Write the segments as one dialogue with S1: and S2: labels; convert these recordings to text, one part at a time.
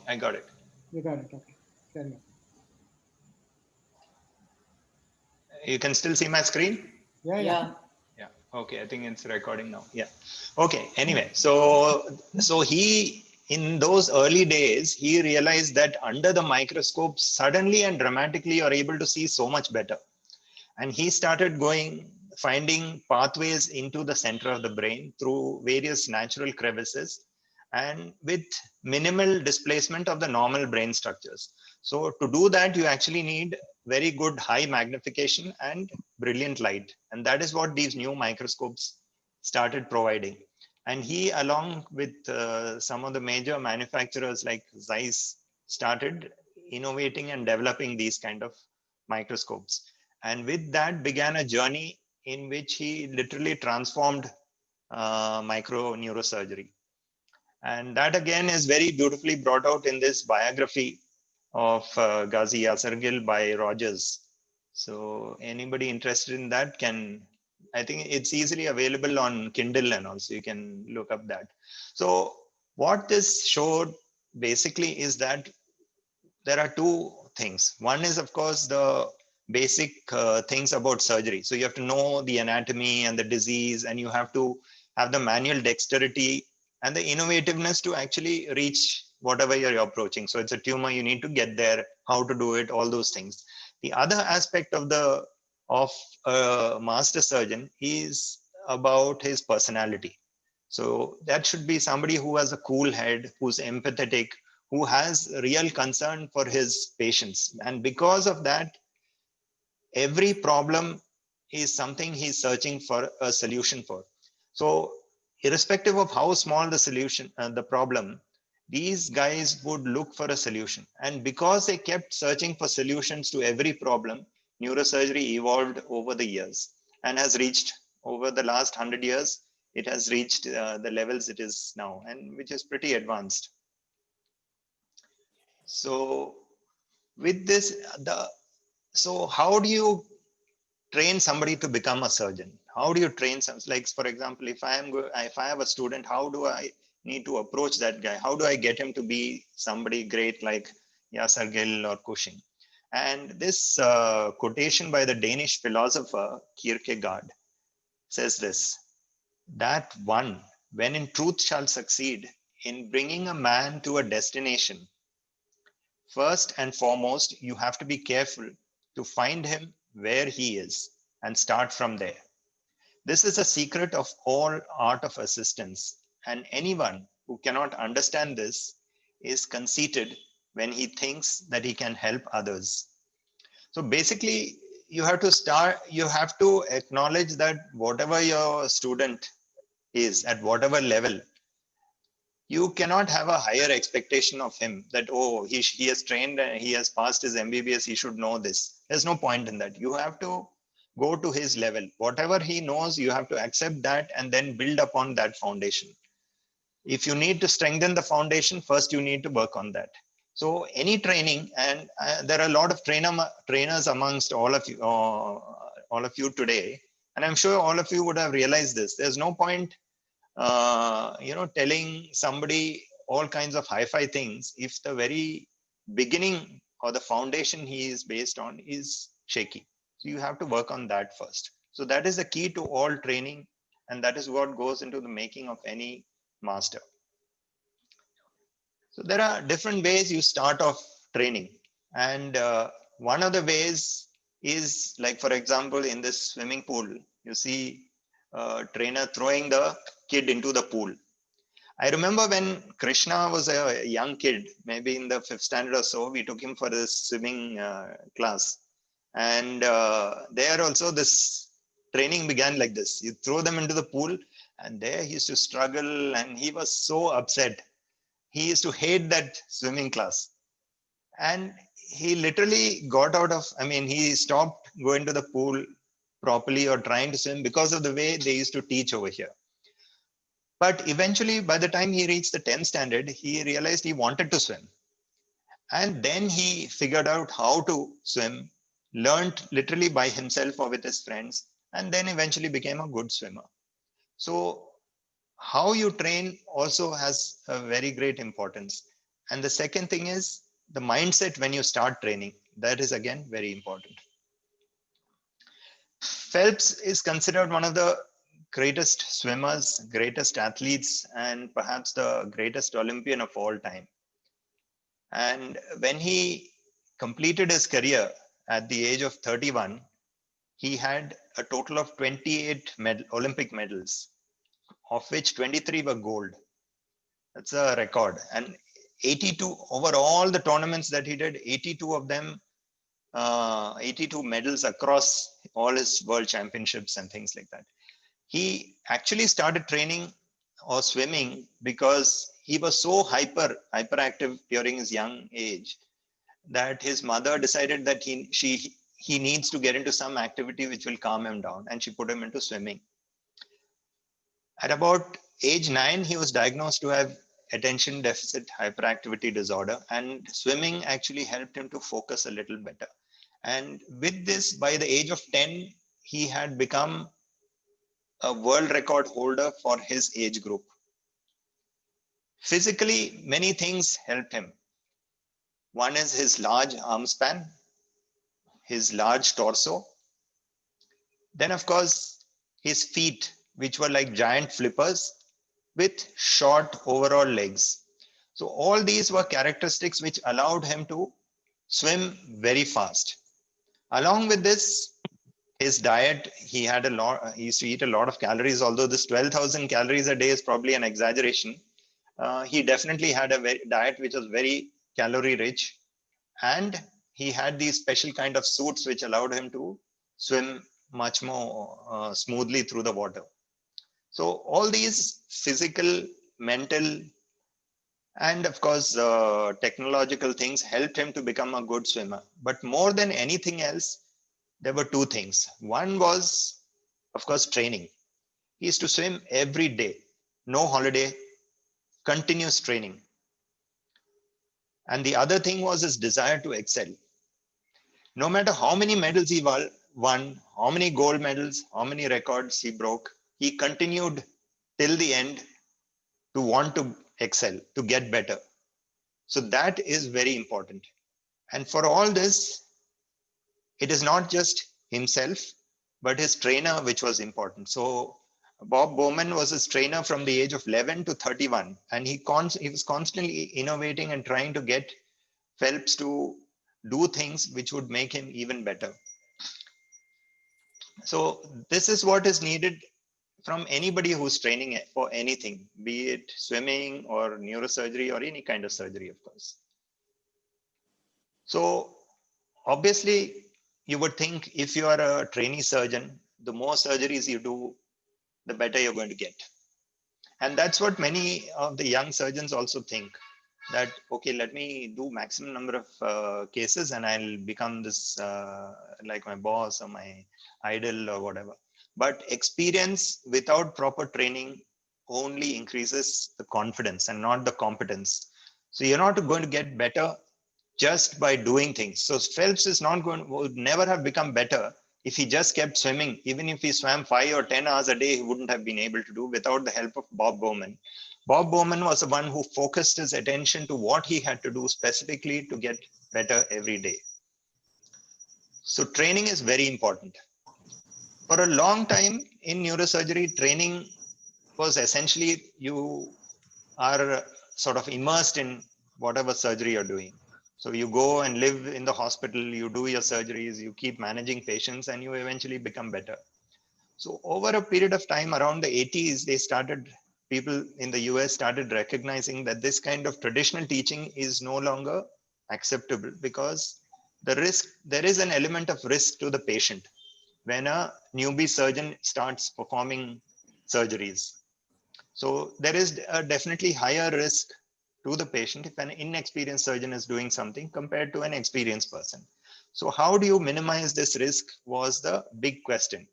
S1: I got it.
S2: You got it. Okay. Carry on.
S1: You can still see my screen?
S2: Yeah, yeah.
S3: Yeah.
S1: Yeah. Okay. I think it's recording now. Yeah. Okay. Anyway, so he, in those early days, he realized that under the microscope, suddenly and dramatically, you're able to see so much better. And he started finding pathways into the center of the brain through various natural crevices and with minimal displacement of the normal brain structures. So to do that, you actually need very good high magnification and brilliant light. And that is what these new microscopes started providing. And he, along with some of the major manufacturers like Zeiss, started innovating and developing these kind of microscopes. And with that began a journey in which he literally transformed micro neurosurgery. And that again is very beautifully brought out in this biography of Ghazi Yasargil by Rogers. So anybody interested in that can, I think it's easily available on Kindle, and also you can look up that. So what this showed basically is that there are two things. One is, of course, the basic things about surgery. So you have to know the anatomy and the disease, and you have to have the manual dexterity and the innovativeness to actually reach whatever you're approaching. So it's a tumor, you need to get there, how to do it, all those things. The other aspect of a master surgeon is about his personality. So that should be somebody who has a cool head, who's empathetic, who has real concern for his patients. And because of that, every problem is something he's searching for a solution for. So irrespective of how small the solution, the problem, these guys would look for a solution. And because they kept searching for solutions to every problem, neurosurgery evolved over the years and has reached, over the last 100 years, it has reached the levels it is now, and which is pretty advanced. So with this, so how do you train somebody to become a surgeon? How do you train some, like, for example, if I have a student, how do I need to approach that guy? How do I get him to be somebody great like Yasargil or Cushing? And this quotation by the Danish philosopher Kierkegaard says this: that one, when in truth shall succeed in bringing a man to a destination, first and foremost, you have to be careful to find him where he is and start from there. This is a secret of all art of assistance, and anyone who cannot understand this is conceited when he thinks that he can help others. So basically, you have to acknowledge that whatever your student is at whatever level, you cannot have a higher expectation of him that, oh, he has trained and he has passed his MBBS, he should know this. There's no point in that. You have to go to his level. Whatever he knows, you have to accept that and then build upon that foundation. If you need to strengthen the foundation, first you need to work on that. So any training, and there are a lot of trainers amongst all of you today, and I'm sure all of you would have realized this. There's no point telling somebody all kinds of hi-fi things if the very beginning or the foundation he is based on is shaky. So you have to work on that first. So that is the key to all training, and that is what goes into the making of any master. So there are different ways you start off training, and one of the ways is, like, for example, in this swimming pool, you see a trainer throwing the kid into the pool. I remember when Krishna was a young kid, maybe in the 5th standard or so, we took him for this swimming class. And there also this training began like this. You throw them into the pool, and there he used to struggle, and he was so upset. He used to hate that swimming class. And he literally got out of, he stopped going to the pool properly or trying to swim because of the way they used to teach over here. But eventually, by the time he reached the 10th standard, he realized he wanted to swim. And then he figured out how to swim, learned literally by himself or with his friends, and then eventually became a good swimmer. So how you train also has a very great importance. And the second thing is the mindset when you start training. That is again very important. Phelps is considered one of the greatest swimmers, greatest athletes, and perhaps the greatest Olympian of all time. And when he completed his career at the age of 31, he had a total of 28 Olympic medals, of which 23 were gold. That's a record. And 82 over all the tournaments that he did, 82 of them, 82 medals across all his world championships and things like that. He actually started training or swimming because he was so hyperactive during his young age that his mother decided that he needs to get into some activity which will calm him down, and she put him into swimming. At about age 9, he was diagnosed to have attention deficit hyperactivity disorder, and swimming actually helped him to focus a little better. And with this, by the age of 10, he had become a world record holder for his age group. Physically, many things helped him. One is his large arm span, his large torso. Then, of course, his feet, which were like giant flippers with short overall legs. So all these were characteristics which allowed him to swim very fast. Along with this, his diet, he used to eat a lot of calories, although this 12,000 calories a day is probably an exaggeration. He definitely had a diet which was very calorie rich, and he had these special kind of suits which allowed him to swim much more smoothly through the water. So all these physical, mental, and of course technological things helped him to become a good swimmer. But more than anything else, there were two things. One was, of course, training. He used to swim every day, no holiday, continuous training. And the other thing was his desire to excel. No matter how many medals he won, how many gold medals, how many records he broke, he continued till the end to want to excel, to get better. So that is very important. And for all this, it is not just himself, but his trainer, which was important. So Bob Bowman was his trainer from the age of 11 to 31, and he was constantly innovating and trying to get Phelps to do things which would make him even better. So this is what is needed from anybody who's training for anything, be it swimming or neurosurgery or any kind of surgery, of course. So obviously, you would think if you are a trainee surgeon, the more surgeries you do, the better you're going to get. And that's what many of the young surgeons also think, that, okay, let me do maximum number of cases and I'll become this like my boss or my idol or whatever. But experience without proper training only increases the confidence and not the competence. So you're not going to get better just by doing things. So Phelps is would never have become better if he just kept swimming. Even if he swam 5 or 10 hours a day, he wouldn't have been able to do without the help of Bob Bowman. Bob Bowman was the one who focused his attention to what he had to do specifically to get better every day. So training is very important. For a long time in neurosurgery, training was essentially you are sort of immersed in whatever surgery you're doing. So you go and live in the hospital, you do your surgeries, you keep managing patients, and you eventually become better. So over a period of time, around the 80s, people in the US started recognizing that this kind of traditional teaching is no longer acceptable, because there is an element of risk to the patient when a newbie surgeon starts performing surgeries. So there is a definitely higher risk to the patient if an inexperienced surgeon is doing something compared to an experienced person. So how do you minimize this risk was the big question.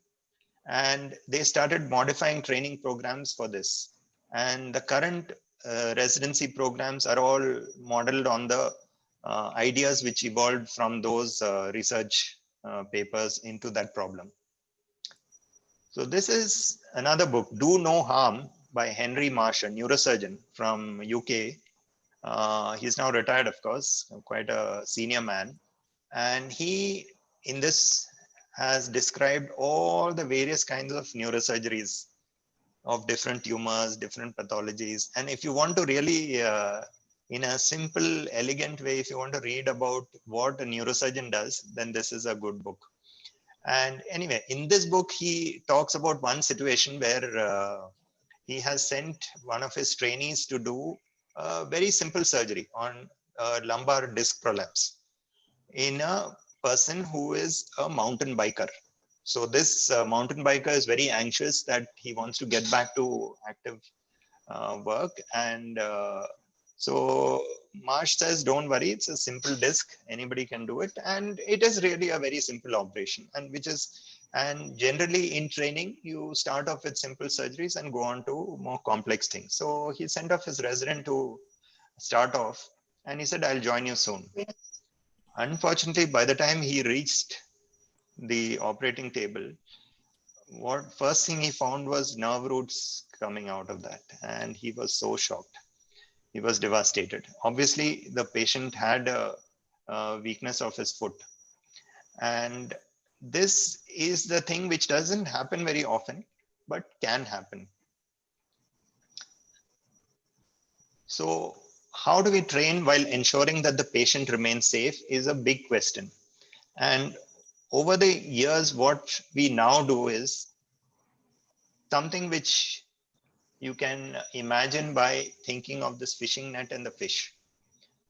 S1: And they started modifying training programs for this. And the current residency programs are all modeled on the ideas which evolved from those research papers into that problem. So this is another book, Do No Harm, by Henry Marsh, a neurosurgeon from UK. He's now retired, of course, quite a senior man. And he, in this, has described all the various kinds of neurosurgeries of different tumors, different pathologies. And if you want to really, in a simple, elegant way, if you want to read about what a neurosurgeon does, then this is a good book. And anyway, in this book, he talks about one situation where he has sent one of his trainees to do a very simple surgery on lumbar disc prolapse in a person who is a mountain biker. So this mountain biker is very anxious that he wants to get back to active work. And so Marsh says, don't worry, it's a simple disc. Anybody can do it. And it is really a very simple operation, and generally in training, you start off with simple surgeries and go on to more complex things. So he sent off his resident to start off, and he said, I'll join you soon. Unfortunately, by the time he reached the operating table, what first thing he found was nerve roots coming out of that, and he was so shocked. He was devastated. Obviously, the patient had a weakness of his foot, and this is the thing which doesn't happen very often, but can happen. So how do we train while ensuring that the patient remains safe is a big question. And over the years, what we now do is something which you can imagine by thinking of this fishing net and the fish.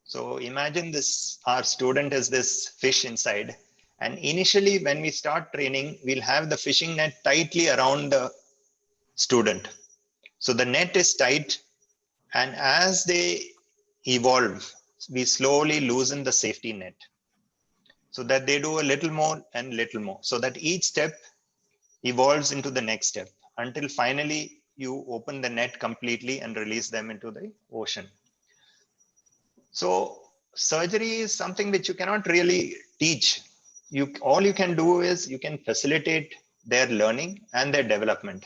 S1: So imagine this, our student is this fish inside. And initially, when we start training, we'll have the fishing net tightly around the student. So the net is tight. And as they evolve, we slowly loosen the safety net so that they do a little more and little more, so that each step evolves into the next step until finally you open the net completely and release them into the ocean. So surgery is something which you cannot really teach. All you can do is you can facilitate their learning and their development.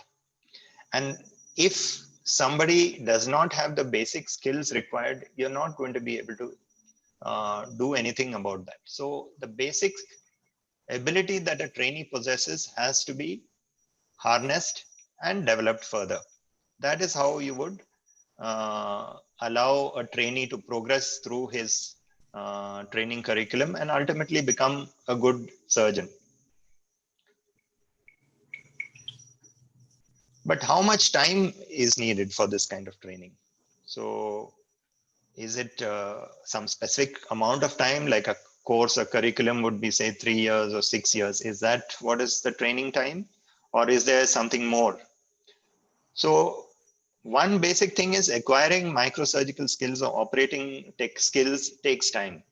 S1: And if somebody does not have the basic skills required, you're not going to be able to do anything about that. So the basic ability that a trainee possesses has to be harnessed and developed further. That is how you would allow a trainee to progress through his training curriculum and ultimately become a good surgeon. But how much time is needed for this kind of training? So is it some specific amount of time, like a course or curriculum would be, say, 3 years or 6 years? Is that what is the training time? Or is there something more? So one basic thing is acquiring microsurgical skills or operating tech skills takes time.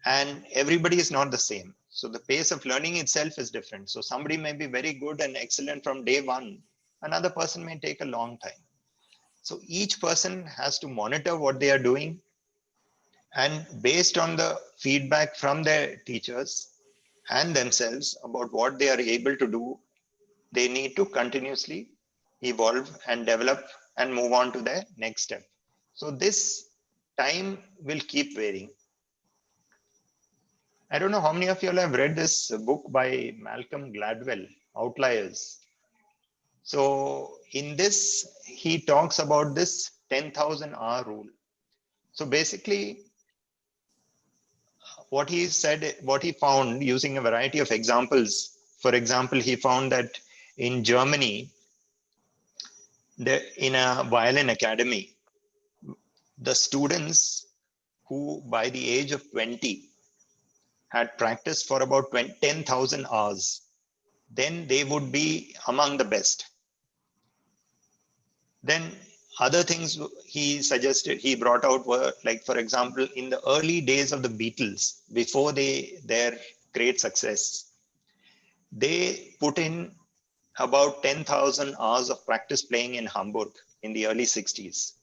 S1: And everybody is not the same. So the pace of learning itself is different. So somebody may be very good and excellent from day one. Another person may take a long time. So each person has to monitor what they are doing. And based on the feedback from their teachers and themselves about what they are able to do, they need to continuously evolve and develop and move on to the next step. So this time will keep varying. I don't know how many of you have read this book by Malcolm Gladwell, Outliers. So in this, he talks about this 10,000 hour rule. So basically, what he said, what he found using a variety of examples. For example, he found that in Germany, in a violin academy, the students who by the age of 20 had practiced for about 10,000 hours, then they would be among the best. Then other things he suggested, he brought out were, like, for example, in the early days of the Beatles, before their great success, they put in about 10,000 hours of practice playing in Hamburg in the early 60s.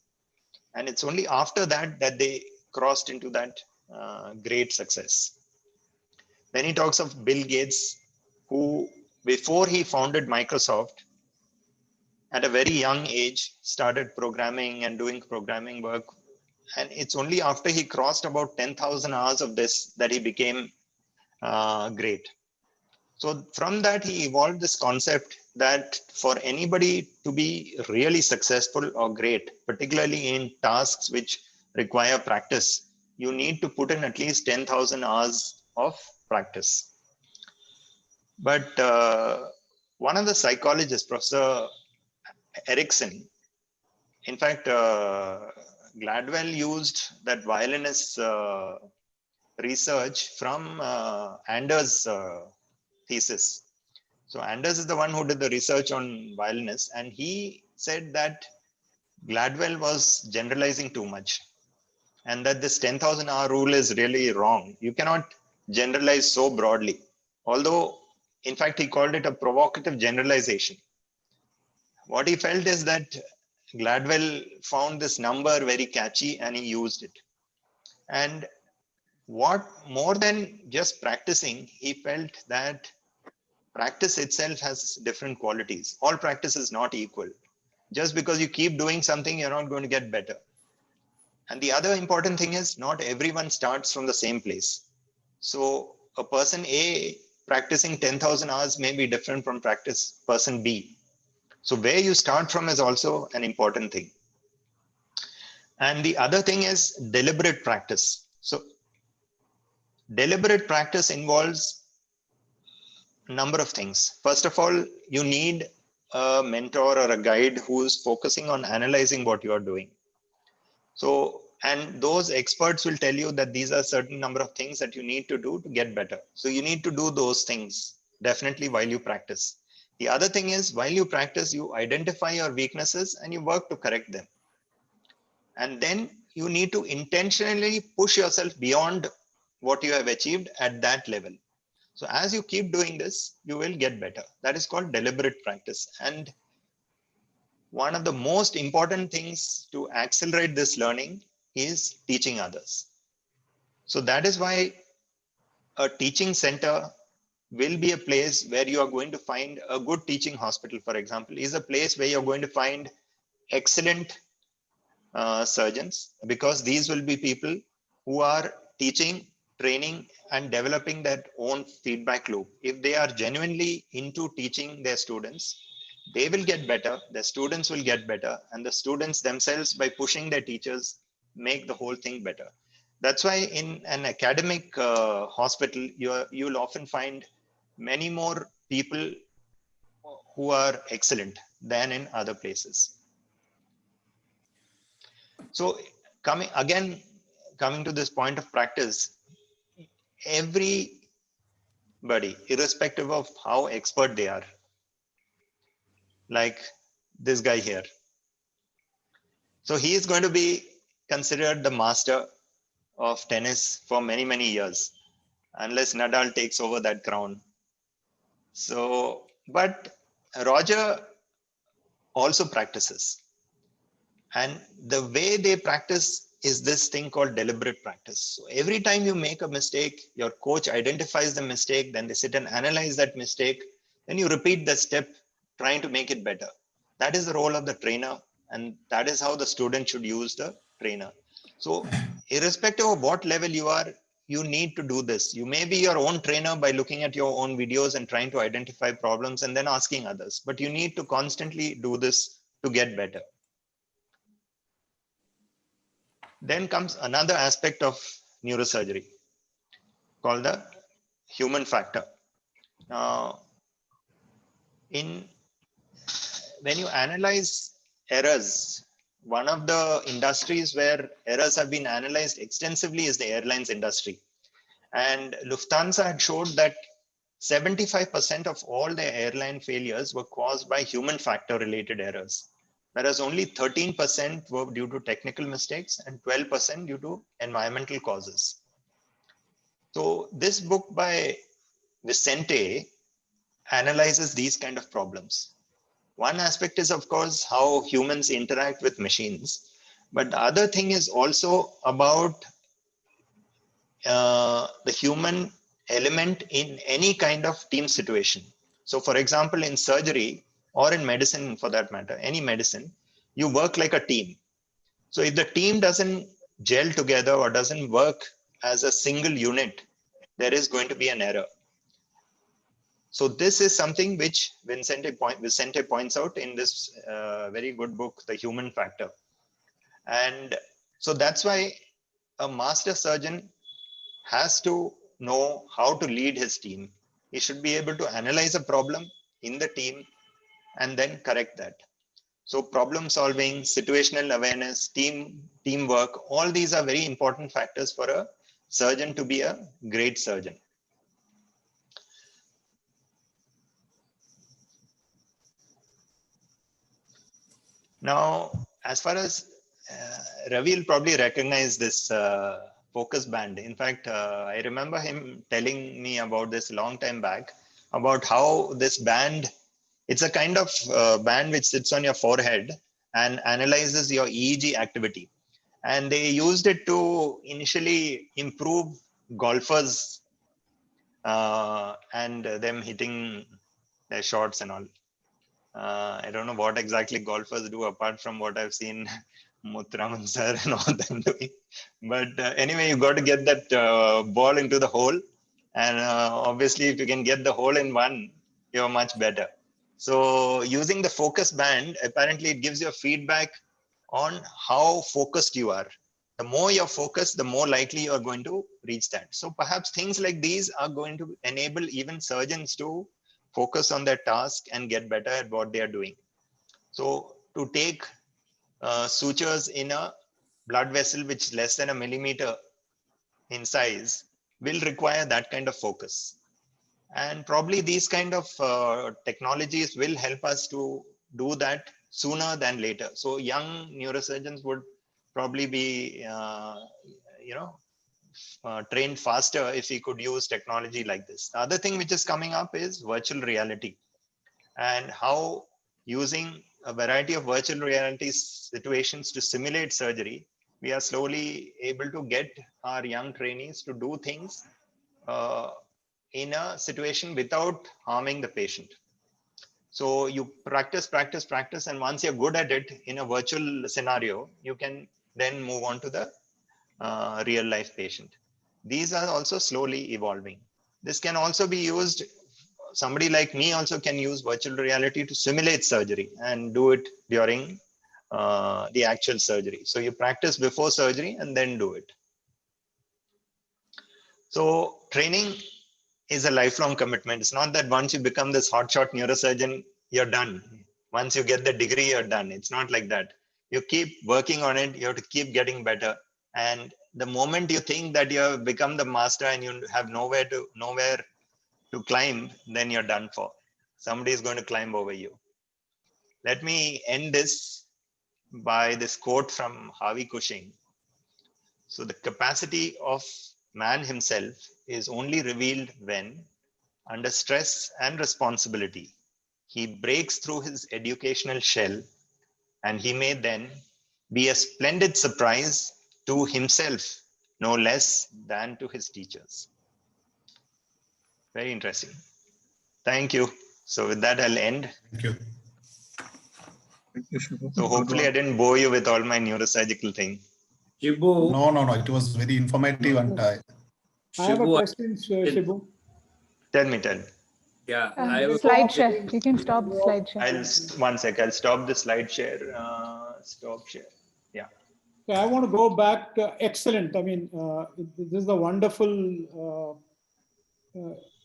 S1: And it's only after that that they crossed into that great success. Then he talks of Bill Gates, who, before he founded Microsoft, at a very young age, started programming and doing programming work. and it's only after he crossed about 10,000 hours of this that he became great. So from that, he evolved this concept that for anybody to be really successful or great, particularly in tasks which require practice, you need to put in at least 10,000 hours of practice. But one of the psychologists, Professor Erickson, in fact, Gladwell used that violinist research from Anders' thesis. So Anders is the one who did the research on violinists, and he said that Gladwell was generalizing too much, and that this 10,000 hour rule is really wrong. You cannot generalize so broadly. Although, in fact, he called it a provocative generalization. What he felt is that Gladwell found this number very catchy and he used it. And what more than just practicing, he felt that practice itself has different qualities. All practice is not equal. Just because you keep doing something, you're not going to get better. And the other important thing is not everyone starts from the same place. So a person A practicing 10,000 hours may be different from person B. So where you start from is also an important thing. And the other thing is deliberate practice. So deliberate practice involves a number of things. First of all, you need a mentor or a guide who is focusing on analyzing what you are doing. So, and those experts will tell you that these are certain number of things that you need to do to get better. So you need to do those things definitely while you practice. The other thing is while you practice, you identify your weaknesses and you work to correct them. And then you need to intentionally push yourself beyond what you have achieved at that level. So as you keep doing this, you will get better. That is called deliberate practice. And one of the most important things to accelerate this learning is teaching others. So that is why a teaching center will be a place where you are going to find a good teaching hospital, for example, is a place where you're going to find excellent surgeons, because these will be people who are teaching, training, and developing their own feedback loop. If they are genuinely into teaching their students, they will get better, the students will get better, and the students themselves, by pushing their teachers, make the whole thing better. That's why in an academic hospital, you'll often find many more people who are excellent than in other places. So coming to this point of practice, everybody, irrespective of how expert they are, like this guy here, so he is going to be considered the master of tennis for many, many years, unless Nadal takes over that crown. So, but Roger also practices. And the way they practice is this thing called deliberate practice. So every time you make a mistake, your coach identifies the mistake, then they sit and analyze that mistake. Then you repeat the step, trying to make it better. That is the role of the trainer. And that is how the student should use the trainer. So irrespective of what level you are, you need to do this. You may be your own trainer by looking at your own videos and trying to identify problems and then asking others. But you need to constantly do this to get better. Then comes another aspect of neurosurgery called the human factor. Now, when you analyze errors, one of the industries where errors have been analyzed extensively is the airlines industry. And Lufthansa had showed that 75% of all their airline failures were caused by human factor related errors, whereas only 13% were due to technical mistakes and 12% due to environmental causes. So this book by Vicente analyzes these kind of problems. One aspect is, of course, how humans interact with machines. But the other thing is also about the human element in any kind of team situation. So for example, in surgery or in medicine for that matter, any medicine, you work like a team. So if the team doesn't gel together or doesn't work as a single unit, there is going to be an error. So this is something which Vicente points out in this very good book, The Human Factor. And so that's why a master surgeon has to know how to lead his team. He should be able to analyze a problem in the team and then correct that. So problem solving, situational awareness, teamwork, all these are very important factors for a surgeon to be a great surgeon. Now, as far as Ravi will probably recognize this focus band. In fact, I remember him telling me about this long time back, about how this band, it's a kind of band which sits on your forehead and analyzes your EEG activity. And they used it to initially improve golfers and them hitting their shots and all. I don't know what exactly golfers do apart from what I've seen Muthuraman sir and all them doing. But anyway, you got to get that ball into the hole. And obviously, if you can get the hole in one, you're much better. So using the focus band, apparently it gives you feedback on how focused you are. The more you're focused, the more likely you're going to reach that. So perhaps things like these are going to enable even surgeons to focus on their task and get better at what they are doing. So to take sutures in a blood vessel which is less than a millimeter in size will require that kind of focus. And probably these kind of technologies will help us to do that sooner than later. So young neurosurgeons would probably be, trained faster if we could use technology like this. The other thing which is coming up is virtual reality, and how using a variety of virtual reality situations to simulate surgery, we are slowly able to get our young trainees to do things in a situation without harming the patient. So you practice, and once you're good at it in a virtual scenario, you can then move on to the real life patient. These are also slowly evolving. This can also be used, somebody like me also can use virtual reality to simulate surgery and do it during the actual surgery. So you practice before surgery and then do it. So training is a lifelong commitment. It's not that once you become this hotshot neurosurgeon, you're done. Once you get the degree, you're done. It's not like that. You keep working on it. You have to keep getting better. And the moment you think that you have become the master and you have nowhere to climb, then you're done for. Somebody is going to climb over you. Let me end this by this quote from Harvey Cushing. So the capacity of man himself is only revealed when, under stress and responsibility, he breaks through his educational shell, and he may then be a splendid surprise to himself, no less than to his teachers. Very interesting. Thank you. So with that, I'll end.
S3: Thank you.
S4: Thank you, Shubhu.
S1: So hopefully I didn't bore you with all my neurosurgical thing.
S5: Shibu,
S3: No. It was very informative and
S2: I have a
S5: Shibu,
S2: question, Shibu.
S1: Tell me.
S5: yeah, I have
S6: Slide share. You can stop the slide share.
S1: One sec. I'll stop the slide share. Stop share. Yeah.
S2: So I want to go back. Excellent. I mean, this is a wonderful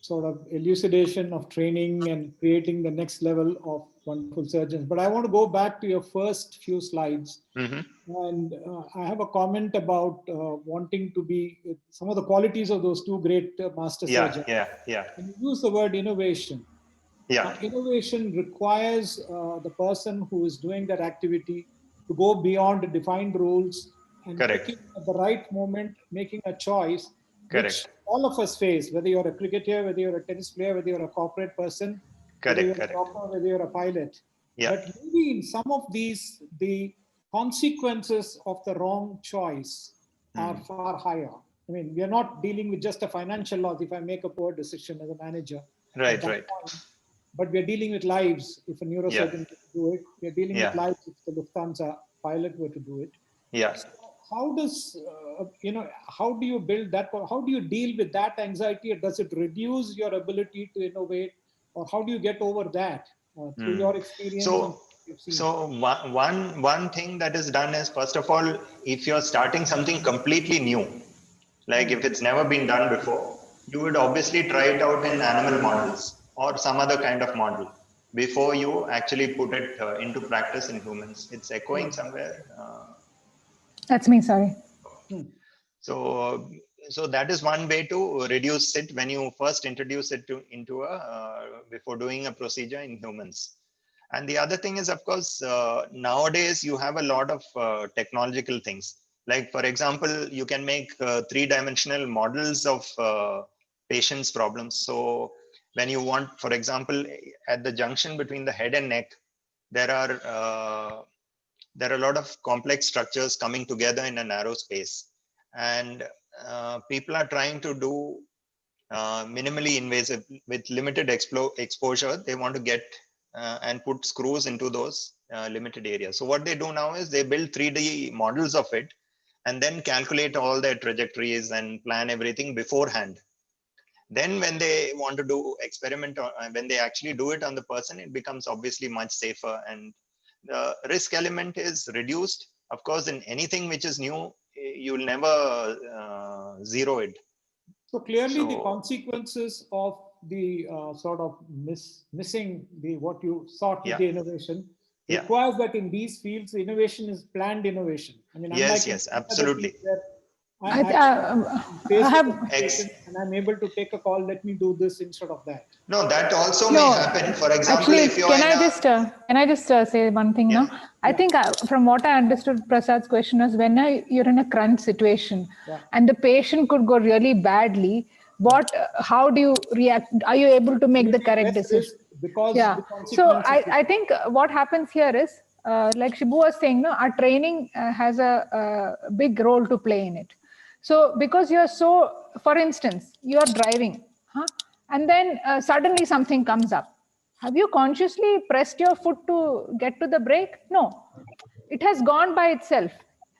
S2: sort of elucidation of training and creating the next level of wonderful surgeons. But I want to go back to your first few slides.
S1: Mm-hmm.
S2: And I have a comment about wanting to be some of the qualities of those two great master surgeons.
S1: Yeah.
S2: And you use the word innovation.
S1: Yeah.
S2: Innovation requires the person who is doing that activity to go beyond defined rules and
S1: Correct.
S2: at the right moment, making a choice.
S1: Correct.
S2: Which all of us face, whether you're a cricketer, whether you're a tennis player, whether you're a corporate person, whether you're a doctor, whether you're a pilot.
S1: Yeah.
S2: But maybe in some of these, the consequences of the wrong choice are far higher. I mean, we are not dealing with just a financial loss if I make a poor decision as a manager.
S1: Right.
S2: But we are dealing with lives if a neurosurgeon were to do it. We are dealing with lives if the Lufthansa pilot were to do it.
S1: Yeah.
S2: So how does, how do you build that? How do you deal with that anxiety? Does it reduce your ability to innovate? Or how do you get over that through your experience? And you've seen?
S1: So one thing that is done is, first of all, if you're starting something completely new, like if it's never been done before, you would obviously try it out in animal models or some other kind of model before you actually put it into practice in humans. It's echoing somewhere.
S6: That's me, sorry.
S1: So that is one way to reduce it when you first introduce it into before doing a procedure in humans. And the other thing is, of course, nowadays you have a lot of technological things. Like, for example, you can make three-dimensional models of patients' problems. So when you want, for example, at the junction between the head and neck, there are a lot of complex structures coming together in a narrow space. And people are trying to do minimally invasive with limited exposure. They want to get and put screws into those limited areas. So what they do now is they build 3D models of it and then calculate all their trajectories and plan everything beforehand. Then when they want to do experiment, or when they actually do it on the person, it becomes obviously much safer and the risk element is reduced. Of course, in anything which is new, you'll never zero it.
S2: So clearly the consequences of the sort of missing what you sought with the innovation requires that in these fields, the innovation is planned innovation. I mean,
S1: yes, absolutely.
S2: I have and I'm able to take a call, let me do this instead of that.
S1: No, that also may happen. For example,
S6: actually,
S1: if you
S6: can I just say one thing now? I think from what I understood, Prasad's question was, when you're in a crunch situation and the patient could go really badly, how do you react? Are you able to make the correct decision?
S2: Because
S6: so I think what happens here is, like Shibu was saying, no, our training has a big role to play in it. So because you're for instance, you're driving, and then suddenly something comes up. Have you consciously pressed your foot to get to the brake? No, it has gone by itself.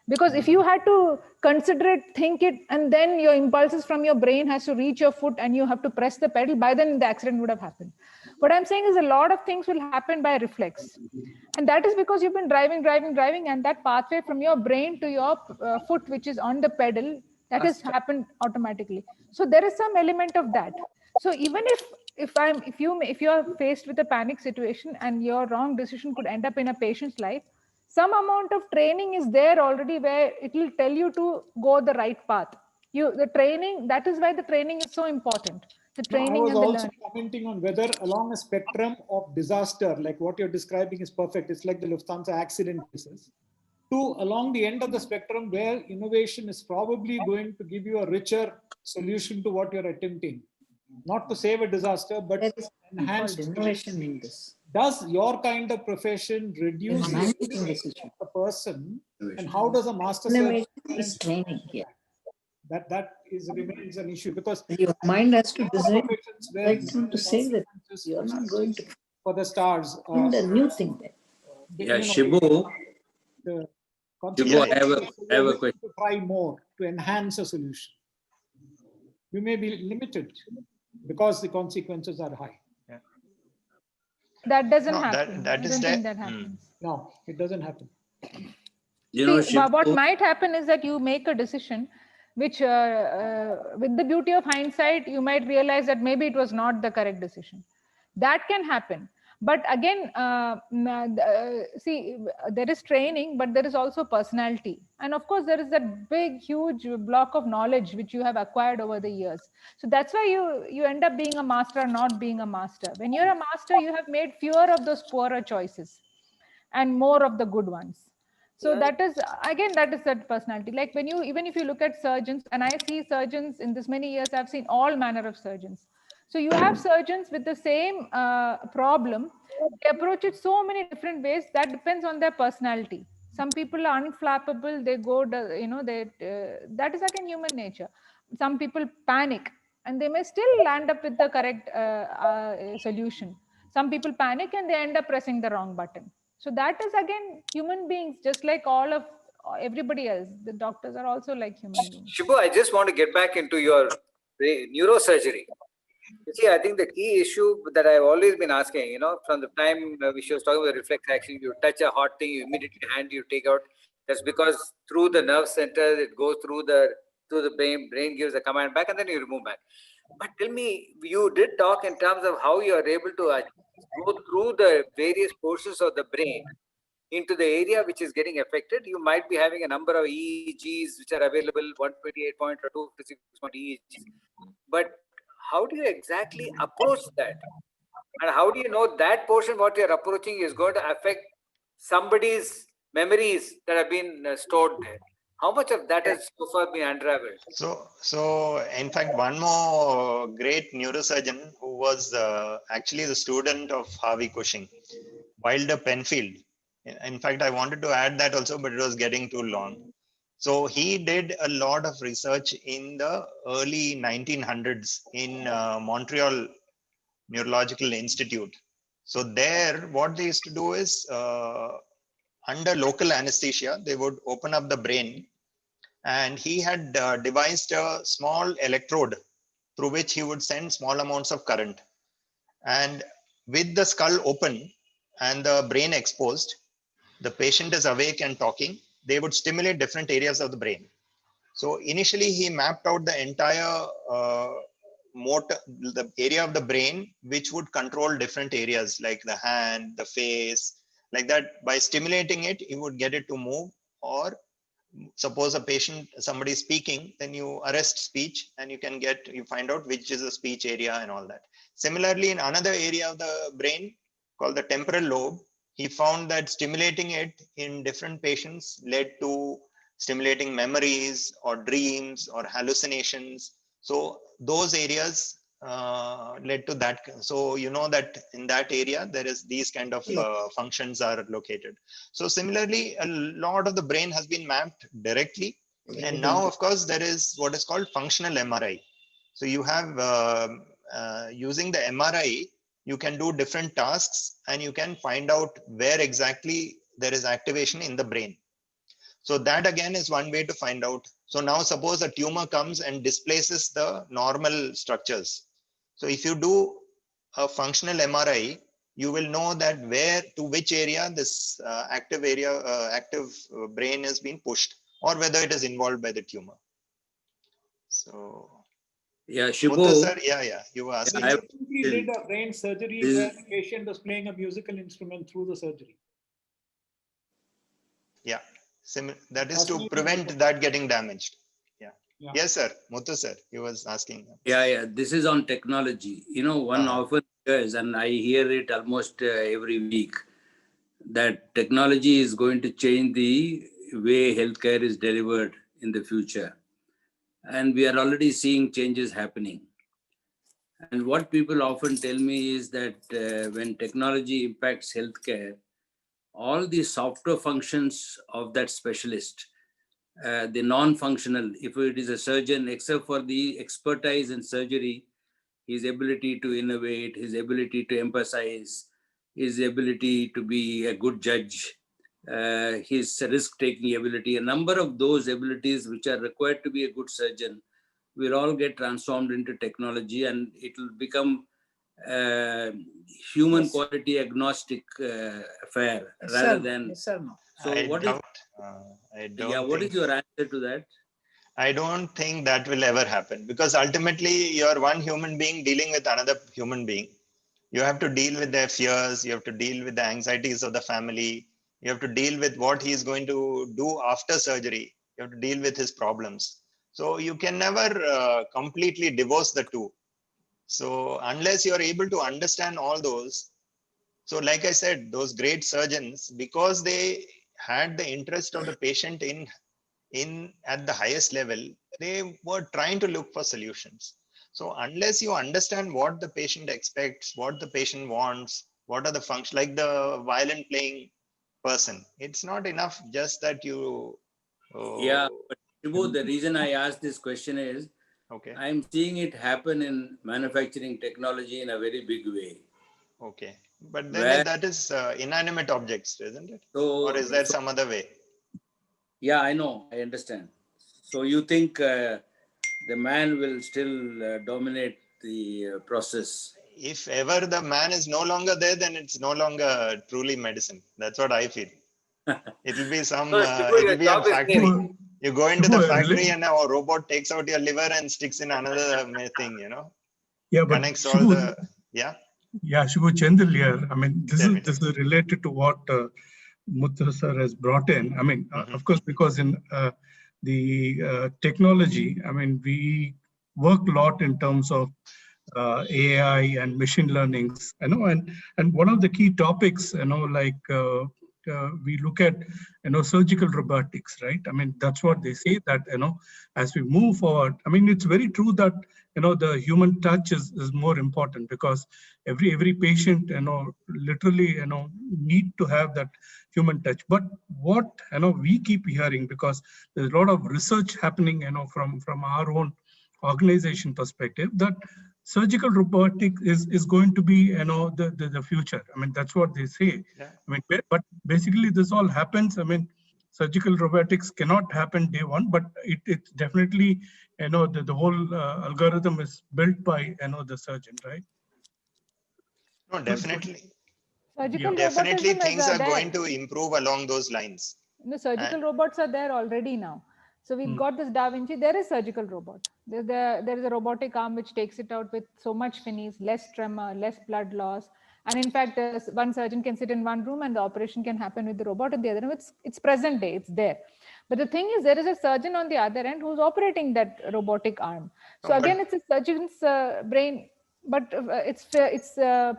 S6: Because if you had to consider it, think it, and then your impulses from your brain has to reach your foot and you have to press the pedal, by then the accident would have happened. What I'm saying is a lot of things will happen by reflex. And that is because you've been driving, and that pathway from your brain to your foot, which is on the pedal, that has happened automatically. So there is some element of that. So even if you are faced with a panic situation and your wrong decision could end up in a patient's life, some amount of training is there already where it will tell you to go the right path. The training, that is why the training is so important. The training
S2: I was
S6: and the
S2: also
S6: learning.
S2: commenting on whether along a spectrum of disaster, like what you're describing is perfect. It's like the Lufthansa accident cases. To along the end of the spectrum where innovation is probably going to give you a richer solution to what you're attempting. Not to save a disaster, but enhance
S7: innovation in this.
S2: Does your kind of profession reduce the risk of the person, and how does a master surgeon
S7: is training here?
S2: That remains an issue, because
S7: your mind has to decide to say that you're not going to
S2: for the stars.
S7: The new thing there.
S5: Shibu.
S2: I
S5: have a question.
S2: To try more to enhance a solution. You may be limited because the consequences are high.
S6: That doesn't happen.
S1: That is
S6: that happens.
S2: No, it doesn't happen.
S6: What might happen is that you make a decision which, with the beauty of hindsight, you might realize that maybe it was not the correct decision. That can happen. But again, see, there is training, but there is also personality. And of course, there is that big, huge block of knowledge which you have acquired over the years. So that's why you end up being a master or not being a master. When you're a master, you have made fewer of those poorer choices and more of the good ones. So that is that personality. Like even if you look at surgeons, and I see surgeons in this many years, I've seen all manner of surgeons. So you have surgeons with the same problem. They approach it so many different ways. That depends on their personality. Some people are unflappable. They go, that is again human nature. Some people panic, and they may still land up with the correct solution. Some people panic and they end up pressing the wrong button. So that is again human beings, just like all everybody else. The doctors are also like human beings.
S8: Shibu, I just want to get back into your neurosurgery. You see, I think the key issue that I've always been asking, from the time she was talking about reflex action, you touch a hot thing, you immediately you take out. That's because through the nerve center, it goes through the brain gives a command back, and then you remove back. But tell me, you did talk in terms of how you are able to go through the various portions of the brain into the area which is getting affected. You might be having a number of EEGs which are available, 128 or 256 EEGs. But how do you exactly approach that? And how do you know that portion what you're approaching is going to affect somebody's memories that have been stored there? How much of that has so far been unraveled?
S1: So in fact, one more great neurosurgeon who was actually the student of Harvey Cushing, Wilder Penfield. In fact, I wanted to add that also, but it was getting too long. So he did a lot of research in the early 1900s in Montreal Neurological Institute. So there, what they used to do is under local anesthesia, they would open up the brain, and he had devised a small electrode through which he would send small amounts of current. And with the skull open and the brain exposed, the patient is awake and talking, they would stimulate different areas of the brain. So initially he mapped out the entire the area of the brain which would control different areas like the hand, the face, like that. By stimulating it, you would get it to move. Or suppose a patient, somebody is speaking, then you arrest speech and you find out which is the speech area and all that. Similarly, in another area of the brain called the temporal lobe, he found that stimulating it in different patients led to stimulating memories or dreams or hallucinations. So those areas led to that. So you know that in that area, there is these kind of functions are located. So similarly, a lot of the brain has been mapped directly. And now, of course, there is what is called functional MRI. So you have, using the MRI, you can do different tasks and you can find out where exactly there is activation in the brain. So that again is one way to find out. So now suppose a tumor comes and displaces the normal structures. So if you do a functional MRI, you will know that to which area this active brain has been pushed, or whether it is involved by the tumor. So
S5: Yeah, Shibu.
S1: Muthu sir, you were asking.
S5: I
S2: He did a brain surgery where the patient was playing a musical instrument through the surgery.
S1: Yeah, that is to prevent that getting damaged. Yeah. Yes, sir. Muthu sir, you was asking.
S5: Yeah. This is on technology. One often hears, and I hear it almost every week, that technology is going to change the way healthcare is delivered in the future. And we are already seeing changes happening. And what people often tell me is that when technology impacts healthcare, all the software functions of that specialist, the non-functional, if it is a surgeon, except for the expertise in surgery, his ability to innovate, his ability to emphasize, his ability to be a good judge, his risk-taking ability, a number of those abilities which are required to be a good surgeon will all get transformed into technology, and it will become human quality agnostic affair rather than.
S7: Yes or no?
S5: So what is your answer to that?
S1: I don't think that will ever happen, because ultimately you're one human being dealing with another human being. You have to deal with their fears. You have to deal with the anxieties of the family. You have to deal with what he's going to do after surgery. You have to deal with his problems. So you can never completely divorce the two. So unless you're able to understand all those, so like I said, those great surgeons, because they had the interest of the patient in at the highest level, they were trying to look for solutions. So unless you understand what the patient expects, what the patient wants, what are the functions, like the violin playing person, it's not enough just that you.
S5: Yeah, but Shibu, the reason I asked this question is,
S1: Okay.
S5: I'm seeing it happen in manufacturing technology in a very big way.
S1: Okay, but then that is inanimate objects, isn't it? Or is there some other way?
S5: Yeah, I know. I understand. So you think the man will still dominate the process?
S1: If ever the man is no longer there, then it's no longer truly medicine. That's what I feel. It'll be some,
S8: So, Shibu, your
S1: it'll be a
S8: job is
S1: factory.
S8: near.
S1: You go into the
S3: Shibu,
S1: factory and a robot takes out your liver and sticks in another thing,
S3: Yeah, but
S1: connects all
S3: Shibu,
S1: the, yeah.
S3: yeah, Shibu Chandil here. I mean,
S1: Tell me.
S3: this is related to what Muthu sir has brought in. I mean, of course, because in the technology, I mean, we work a lot in terms of AI and machine learnings, and one of the key topics, like we look at, surgical robotics, right? I mean, that's what they say that, as we move forward, I mean, it's very true that, the human touch is more important, because every patient, literally, need to have that human touch. But what, we keep hearing, because there's a lot of research happening, from our own organization perspective, that surgical robotics is going to be, the future. I mean, that's what they say.
S1: Yeah.
S3: I mean, but basically this all happens. I mean, surgical robotics cannot happen day one, but it definitely, the whole algorithm is built by, the surgeon, right?
S1: No, definitely.
S6: Surgical
S1: Definitely
S6: robotism
S1: things
S6: is
S1: are
S6: there.
S1: going to improve along those lines.
S6: The surgical robots are there already now. So we've got this Da Vinci. There is surgical robot. There is a robotic arm which takes it out with so much finis, less tremor, less blood loss. And in fact, one surgeon can sit in one room and the operation can happen with the robot in the other room. It's present day, it's there. But the thing is, there is a surgeon on the other end who's operating that robotic arm. So again, it's a surgeon's brain, but it's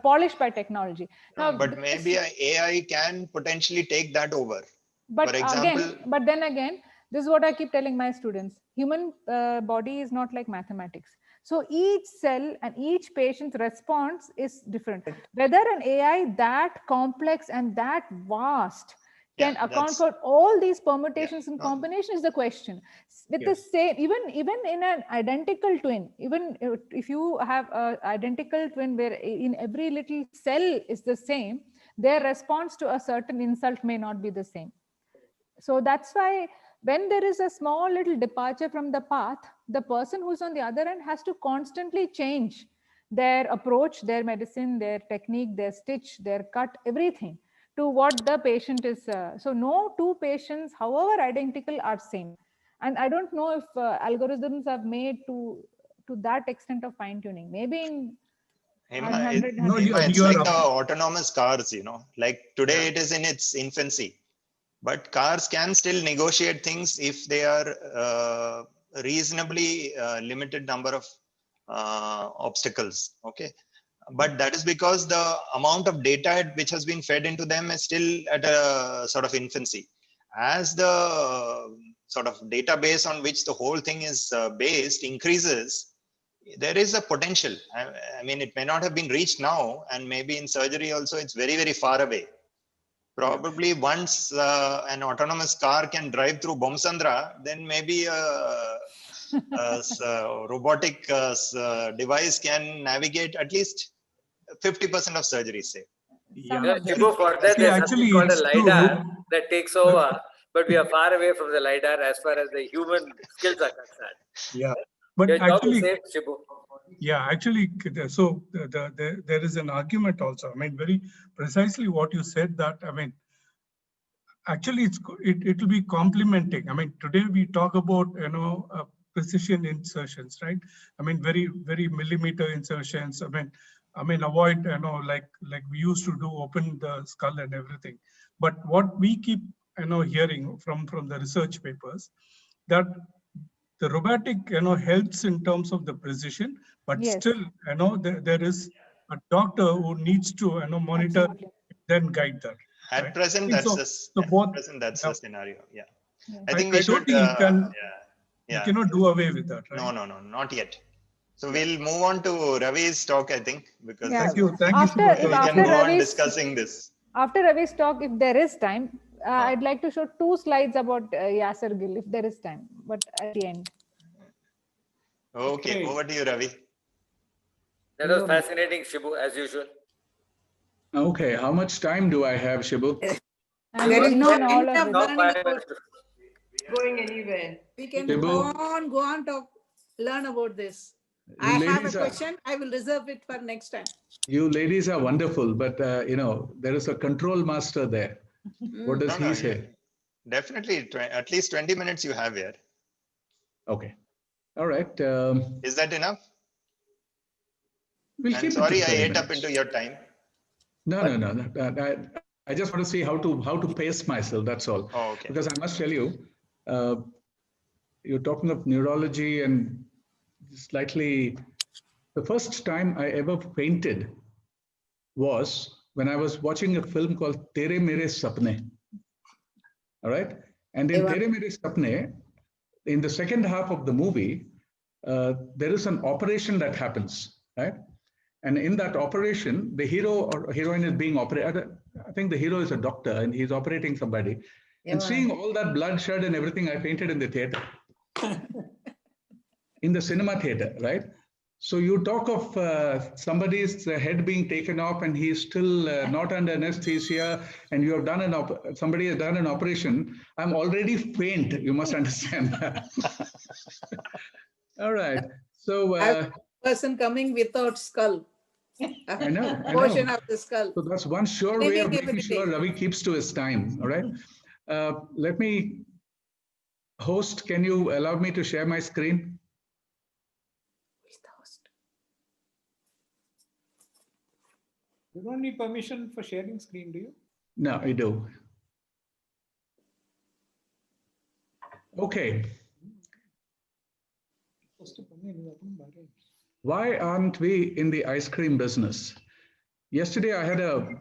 S6: polished by technology. Now,
S1: but maybe AI can potentially take that over.
S6: But
S1: For example,
S6: again, but then again, this is what I keep telling my students. Human body is not like mathematics. So each cell and each patient's response is different. Whether an AI that complex and that vast can account for all these permutations and combinations is the question. With the same, even in an identical twin, even if you have an identical twin where in every little cell is the same, their response to a certain insult may not be the same. So that's why when there is a small little departure from the path, the person who's on the other end has to constantly change their approach, their medicine, their technique, their stitch, their cut, everything to what the patient is. So no two patients, however identical, are same. And I don't know if algorithms have made to that extent of fine tuning. Maybe in
S1: it's like the autonomous cars, like today it is in its infancy. But cars can still negotiate things if they are reasonably limited number of obstacles. Okay, but that is because the amount of data which has been fed into them is still at a sort of infancy. As the sort of database on which the whole thing is based increases, there is a potential. I mean, it may not have been reached now, and maybe in surgery also, it's very, very far away. Probably once an autonomous car can drive through Bomsandra, then maybe a robotic device can navigate at least 50% of surgery, say.
S8: Yeah, Shibu, for that, there's something called a LiDAR that takes over, but we are far away from the LiDAR as far as the human skills are concerned.
S3: Yeah, but
S8: your job
S3: actually,
S8: is safe, Shibu.
S3: Yeah, actually, so there is an argument also. I mean, very precisely what you said, that, I mean, actually it will be complementing. I mean, today we talk about, precision insertions, right? I mean, very, very millimeter insertions. I mean, avoid, like we used to do, open the skull and everything. But what we keep, hearing from the research papers, that the robotic, helps in terms of the precision, but still, there is a doctor who needs to, monitor, then guide that.
S1: At
S3: right?
S1: present, that's the scenario. Yeah, I think we should.
S3: You cannot do away with that. Right?
S1: No, not yet. So we'll move on to Ravi's talk, I think, because
S3: thank you.
S6: We
S1: can go on discussing this.
S6: After Ravi's talk, if there is time, I'd like to show 2 slides about Yasser Gill, if there is time, but at the end.
S1: Okay, over to you, Ravi.
S8: That was fascinating, Shibu, as usual.
S4: Okay, how much time do I have, Shibu?
S9: going anywhere.
S7: We can
S4: Shibu.
S7: go on, learn about this. I
S4: You
S7: have a
S4: ladies are-
S7: question. I will reserve it for next time.
S4: You ladies are wonderful, but there is a control master there. What does he say?
S1: Definitely, at least 20 minutes you have here.
S4: Okay. All right.
S1: Is that enough?
S4: We'll
S1: I'm
S4: keep
S1: sorry
S4: it to
S1: I
S4: 30
S1: ate up
S4: minutes.
S1: into your time.
S4: No. I just want to see how to pace myself. That's all.
S1: Oh, okay.
S4: Because I must tell you, you're talking of neurology and slightly. The first time I ever fainted was when I was watching a film called Tere Mere Sapne. All right, and in Tere Mere Sapne, in the second half of the movie, there is an operation that happens, right? And in that operation, the hero or heroine is being operated. I think the hero is a doctor and he's operating somebody. And seeing all that bloodshed and everything, I fainted in the theater, in the cinema theater, right? So you talk of somebody's head being taken off and he's still not under anesthesia, and you have done somebody has done an operation. I'm already faint. You must understand that. All right. So
S7: person coming without skull.
S4: I know.
S7: Portion of the skull.
S4: So that's one sure way of making sure Ravi keeps to his time. All right. Let me, host, can you allow me to share my screen?
S2: You don't need permission for sharing screen, do you?
S4: No, I do. Okay. Why aren't we in the ice cream business? Yesterday, I had a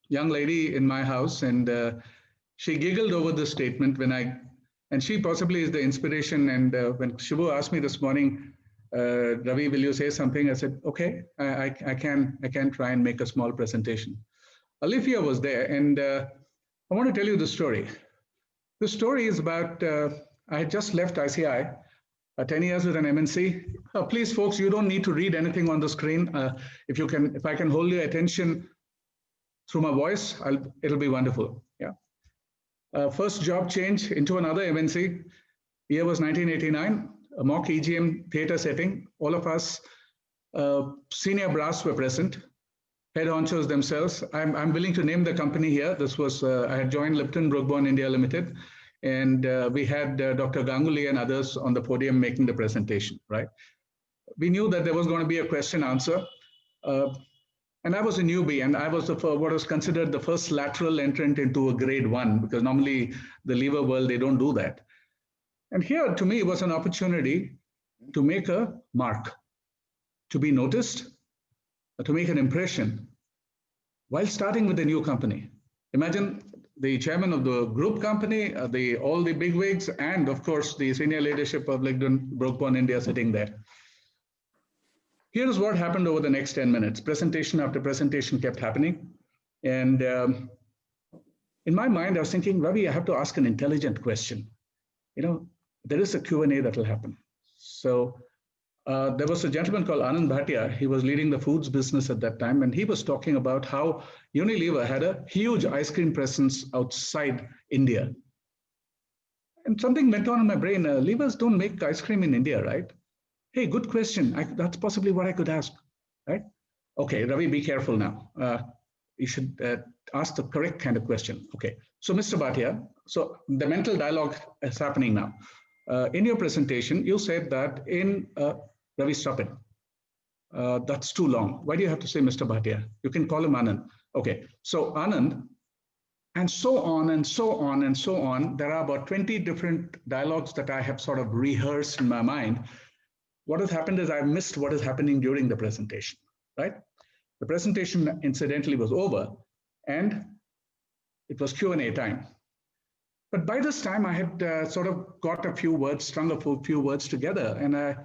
S4: young lady in my house, and she giggled over the statement and she possibly is the inspiration. And when Shibu asked me this morning, Ravi, will you say something? I said, okay, I can try and make a small presentation. Alifia was there, and I want to tell you the story. The story is about, I had just left ICI, 10 years with an MNC. Please, folks, you don't need to read anything on the screen. If I can hold your attention through my voice, it'll be wonderful. Yeah. First job change into another MNC. Year was 1989. A mock EGM theater setting. All of us senior brass were present, head honchos themselves. I'm willing to name the company here. This was, I had joined Lipton Brookborn India Limited, and we had Dr. Ganguly and others on the podium making the presentation, right? We knew that there was going to be a question answer. And I was a newbie, and I was what was considered the first lateral entrant into a grade 1, because normally the lever world, they don't do that. And here, to me, was an opportunity to make a mark, to be noticed, to make an impression, while starting with a new company. Imagine the chairman of the group company, all the bigwigs, and of course, the senior leadership of Lipton Brookborn India sitting there. Here's what happened over the next 10 minutes. Presentation after presentation kept happening. And in my mind, I was thinking, Ravi, I have to ask an intelligent question. There is a Q&A that will happen. So there was a gentleman called Anand Bhatia. He was leading the foods business at that time. And he was talking about how Unilever had a huge ice cream presence outside India. And something went on in my brain. Levers don't make ice cream in India, right? Hey, good question. That's possibly what I could ask, right? Okay, Ravi, be careful now. You should ask the correct kind of question. Okay, so Mr. Bhatia, so the mental dialogue is happening now. In your presentation, you said that Ravi, stop it. That's too long. Why do you have to say Mr. Bhatia? You can call him Anand. Okay, so Anand, and so on and so on and so on. There are about 20 different dialogues that I have sort of rehearsed in my mind. What has happened is I missed what is happening during the presentation, right? The presentation, incidentally, was over, and it was Q&A time. But by this time, I had sort of got a few words, strung a few words together, and I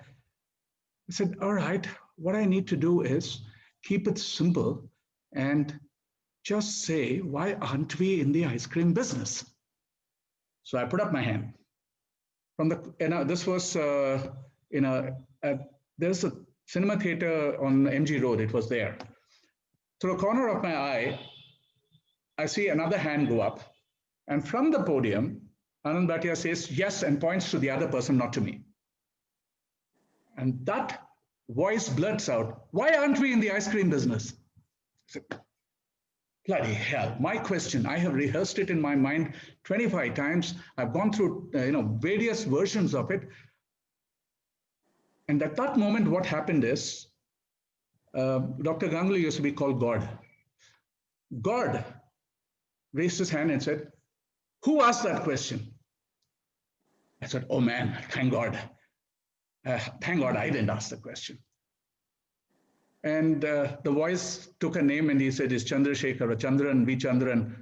S4: said, all right, what I need to do is keep it simple and just say, why aren't we in the ice cream business? So I put up my hand. This was there's a cinema theater on MG Road. It was there. Through the corner of my eye, I see another hand go up. And from the podium, Anand Bhatia says yes and points to the other person, not to me. And that voice blurts out, why aren't we in the ice cream business? I said, bloody hell, my question, I have rehearsed it in my mind 25 times. I've gone through various versions of it. And at that moment, what happened is, Dr. Ganguly used to be called God. God raised his hand and said, who asked that question? I said, oh man, thank God. Thank God I didn't ask the question. And the voice took a name and he said, it's Chandrasekhar or Chandran, V. Chandran.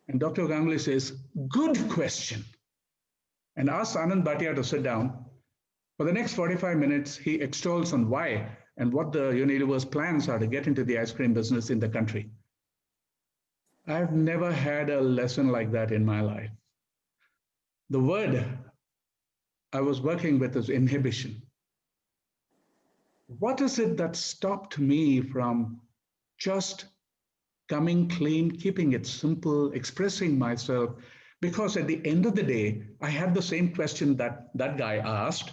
S4: And Dr. Ganguly says, good question. And asks Anand Bhatia to sit down. For the next 45 minutes, he extols on why and what the Unilever's plans are to get into the ice cream business in the country. I've never had a lesson like that in my life. The word I was working with is inhibition. What is it that stopped me from just coming clean, keeping it simple, expressing myself? Because at the end of the day, I had the same question that that guy asked.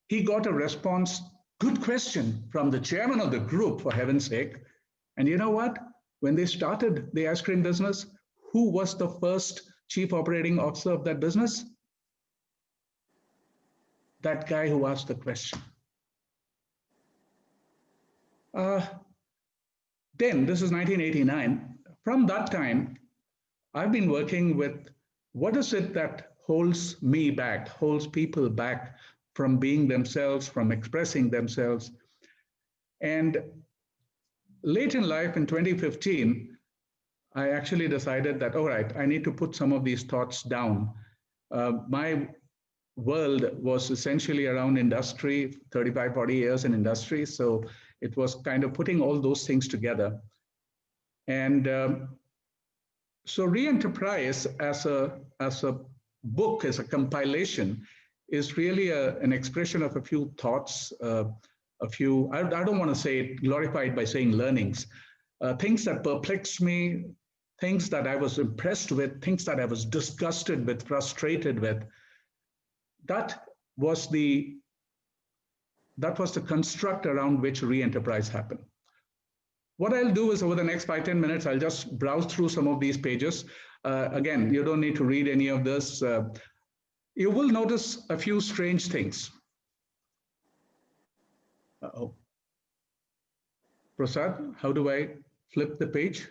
S4: He got a response, good question, from the chairman of the group, for heaven's sake. And you know what? When they started the ice cream business, who was the first chief operating officer of that business? That guy who asked the question. Then, this is 1989. From that time, I've been working with what is it that holds me back, holds people back from being themselves, from expressing themselves. And late in life, in 2015, I actually decided that, all right, I need to put some of these thoughts down. My world was essentially around industry, 35, 40 years in industry. So it was kind of putting all those things together. And so Re-Enterprise as a book, as a compilation, is really an expression of a few thoughts, I don't want to say it glorified by saying learnings, things that perplexed me, things that I was impressed with, things that I was disgusted with, frustrated with. That was the construct around which Re-Enterprise happened. What I'll do is over the next 5-10 minutes, I'll just browse through some of these pages. Again, you don't need to read any of this. You will notice a few strange things. Uh-oh. Prasad, how do I flip the page?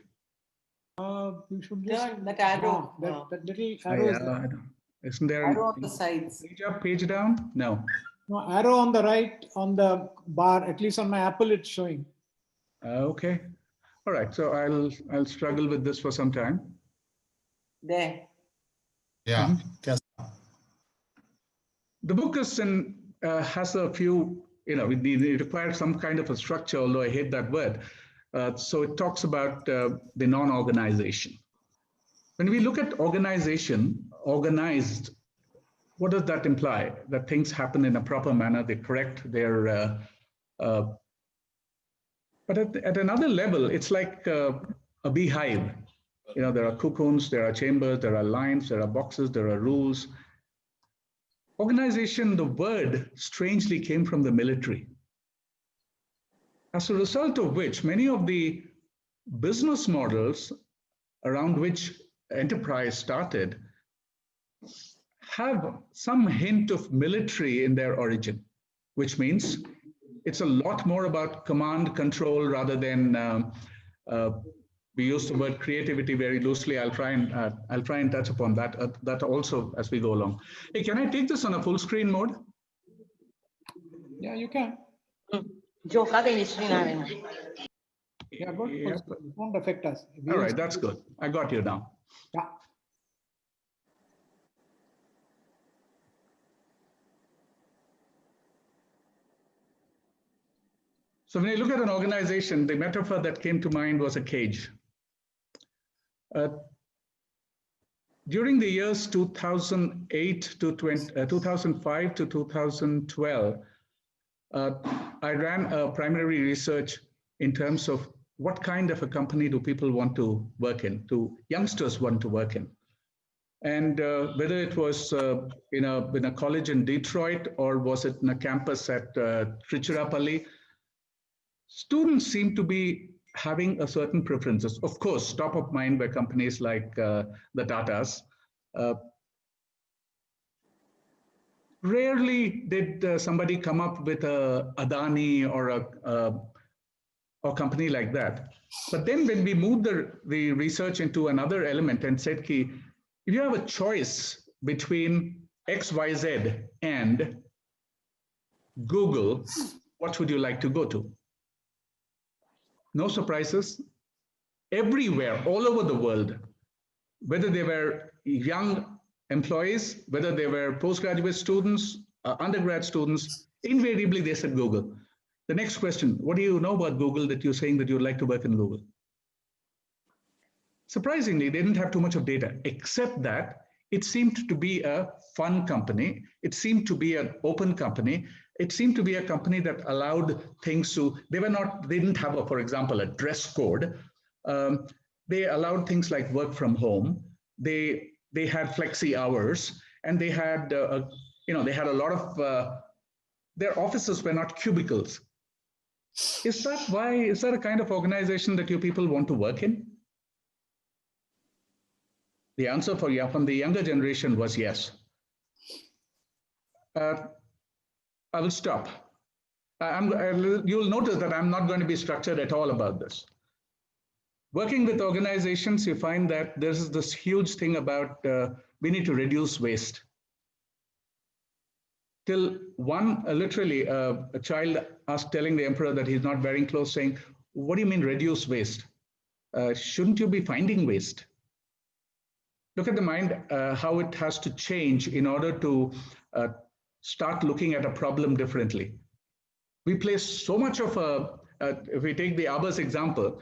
S2: You should just
S7: Turn that arrow.
S2: that little arrow is there.
S4: Isn't there
S7: Arrow on the sides.
S4: page up, page down? No.
S2: No, arrow on the right on the bar, at least on my Apple, it's showing.
S4: Okay. All right. So I'll struggle with this for some time.
S7: There.
S9: Yeah.
S4: The book is has a few, it requires some kind of a structure, although I hate that word. So it talks about the non-organization. When we look at organization, organized, what does that imply? That things happen in a proper manner, they're correct, but at another level, it's like a beehive. There are cocoons, there are chambers, there are lines, there are boxes, there are rules. Organization, the word strangely came from the military. As a result of which, many of the business models around which enterprise started have some hint of military in their origin, which means it's a lot more about command control rather than we use the word creativity very loosely. I'll try and touch upon that also as we go along. Hey, can I take this on a full screen mode?
S2: Yeah, you can.
S7: Jo kagay screen namin.
S2: Yeah, but it won't affect us.
S4: All right, that's good. I got you now.
S2: Yeah.
S4: So when you look at an organization, the metaphor that came to mind was a cage. During the years 2008 to 2005 to 2012, I ran a primary research in terms of what kind of a company do people want to work in, do youngsters want to work in. And whether it was in a college in Detroit or was it in a campus at Trichurapalli, students seem to be having a certain preferences. Of course, top of mind were companies like the Tatas. Rarely did somebody come up with a Adani or a company like that. But then when we moved the research into another element and said, if you have a choice between XYZ and Google, what would you like to go to? No surprises. Everywhere, all over the world, whether they were young employees, whether they were postgraduate students, undergrad students, invariably they said Google. The next question, what do you know about Google that you're saying that you'd like to work in Google? Surprisingly, they didn't have too much of data, except that it seemed to be a fun company. It seemed to be an open company. It seemed to be a company that allowed things to, they didn't have, for example, a dress code. They allowed things like work from home. They had flexi hours, and they had, they had a lot of, their offices were not cubicles. Is that a kind of organization that you people want to work in? The answer from the younger generation was yes. I will stop. You'll notice that I'm not going to be structured at all about this. Working with organizations, you find that there's this huge thing about we need to reduce waste. Till literally, a child telling the emperor that he's not wearing clothes, saying, "What do you mean reduce waste? Shouldn't you be finding waste?" Look at the mind, how it has to change in order to start looking at a problem differently. We place so much of if we take the Abbas example,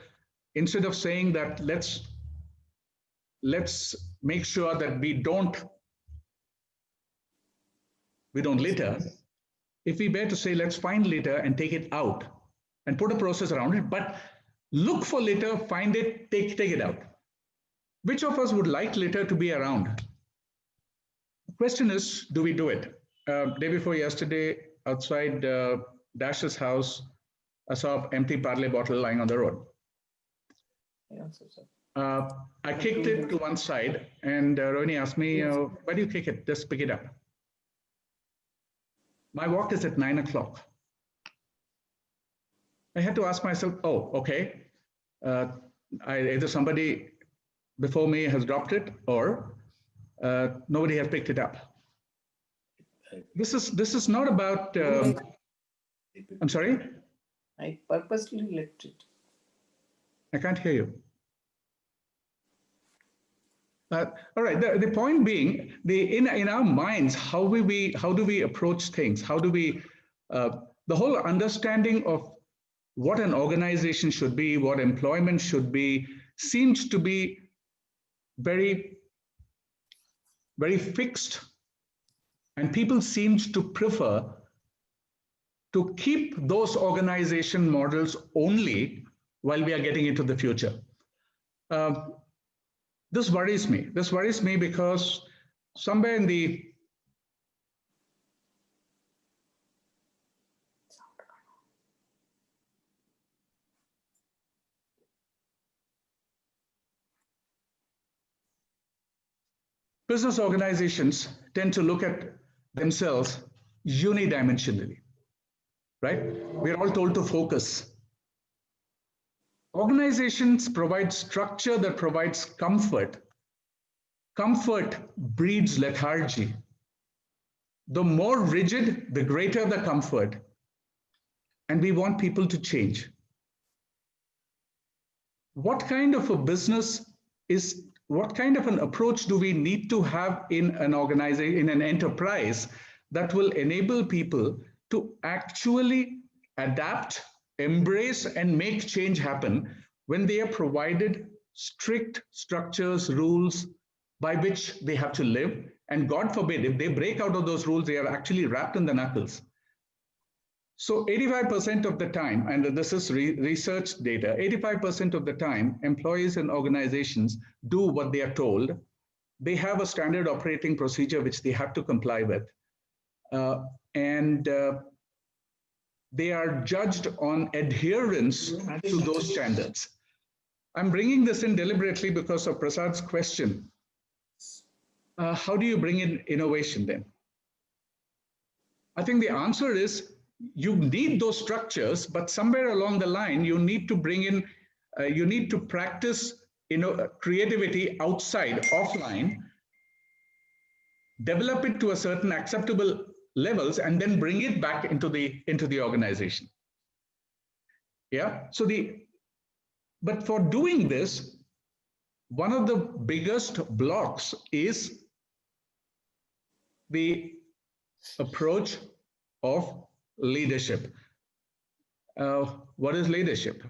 S4: instead of saying that let's make sure that we don't litter, if we were to say let's find litter and take it out and put a process around it, but look for litter, find it, take it out. Which of us would like litter to be around? The question is, do we do it? Day before yesterday, outside Dash's house, I saw an empty Parle bottle lying on the road. I kicked it to one side, and Rohini asked me, why do you kick it? Just pick it up. My walk is at 9 o'clock. I had to ask myself, oh, okay. Either somebody before me has dropped it, or nobody has picked it up. This is not about. I'm sorry.
S7: I purposely left it.
S4: I can't hear you. All right. The point being, in our minds, how do we approach things? How do we the whole understanding of what an organization should be, what employment should be, seems to be very, very fixed, and people seem to prefer to keep those organization models only while we are getting into the future. This worries me. This worries me because somewhere in the business organizations tend to look at themselves unidimensionally, right? We're all told to focus. Organizations provide structure that provides comfort. Comfort breeds lethargy. The more rigid, the greater the comfort. And we want people to change. What kind of a business what kind of an approach do we need to have in an organization, in an enterprise, that will enable people to actually adapt, embrace, and make change happen when they are provided strict structures, rules by which they have to live? And God forbid, if they break out of those rules, they are actually wrapped in the knuckles. So 85% of the time, and this is research data, 85% of the time, employees and organizations do what they are told. they have a standard operating procedure which they have to comply with. And they are judged on adherence to those standards. I'm bringing this in deliberately because of Prasad's question. How do you bring in innovation then? I think the answer is you need those structures, but somewhere along the line, you need to bring in, you need to practice creativity outside, offline, develop it to a certain acceptable levels, and then bring it back into the organization. Yeah. So but for doing this, one of the biggest blocks is the approach of leadership. What is leadership?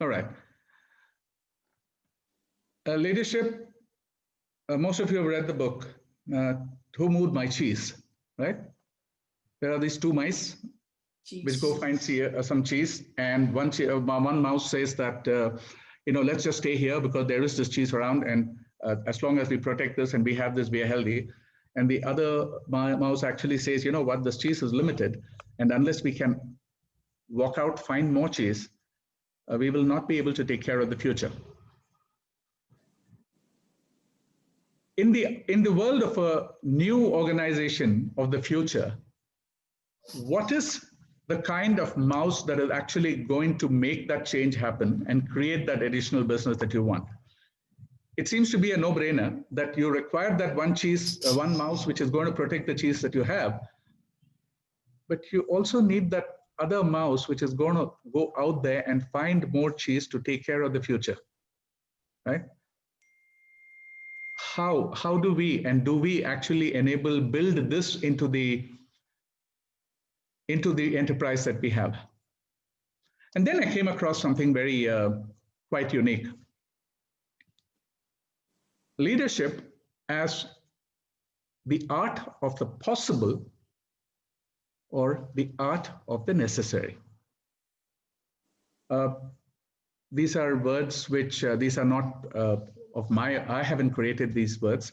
S4: All right. Leadership, most of you have read the book, Who Moved My Cheese, right? There are these two mice which go find some cheese, and one mouse says that, let's just stay here because there is this cheese around, and as long as we protect this and we have this, we are healthy. And the other mouse actually says, you know what, this cheese is limited, and unless we can walk out, find more cheese, we will not be able to take care of the future. In the world of a new organization of the future, what is the kind of mouse that is actually going to make that change happen and create that additional business that you want? It seems to be a no-brainer that you require that one mouse which is going to protect the cheese that you have, but you also need that other mouse which is going to go out there and find more cheese to take care of the future, right? How do we, and do we actually build this into the enterprise that we have? And then I came across something very quite unique. Leadership as the art of the possible or the art of the necessary. These are words which, these are not I haven't created these words.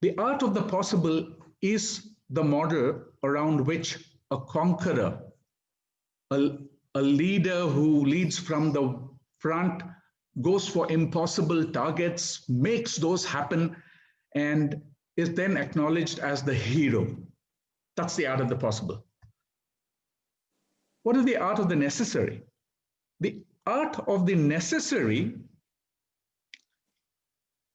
S4: The art of the possible is the model around which a conqueror, a leader who leads from the front, goes for impossible targets, makes those happen, and is then acknowledged as the hero. That's the art of the possible. What is the art of the necessary? The art of the necessary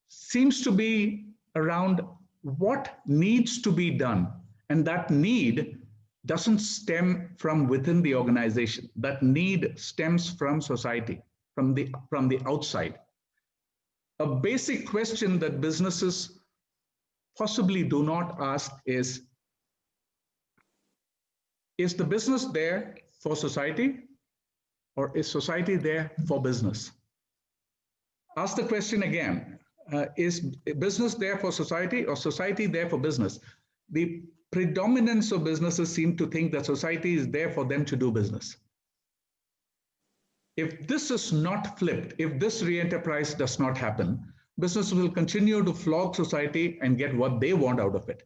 S4: seems to be around what needs to be done. And that need doesn't stem from within the organization. That need stems from society, from the outside. A basic question that businesses possibly do not ask is the business there for society, or is society there for business? Ask the question again. Is business there for society, or society there for business? The predominance of businesses seem to think that society is there for them to do business. If this is not flipped, if this re-enterprise does not happen, businesses will continue to flog society and get what they want out of it.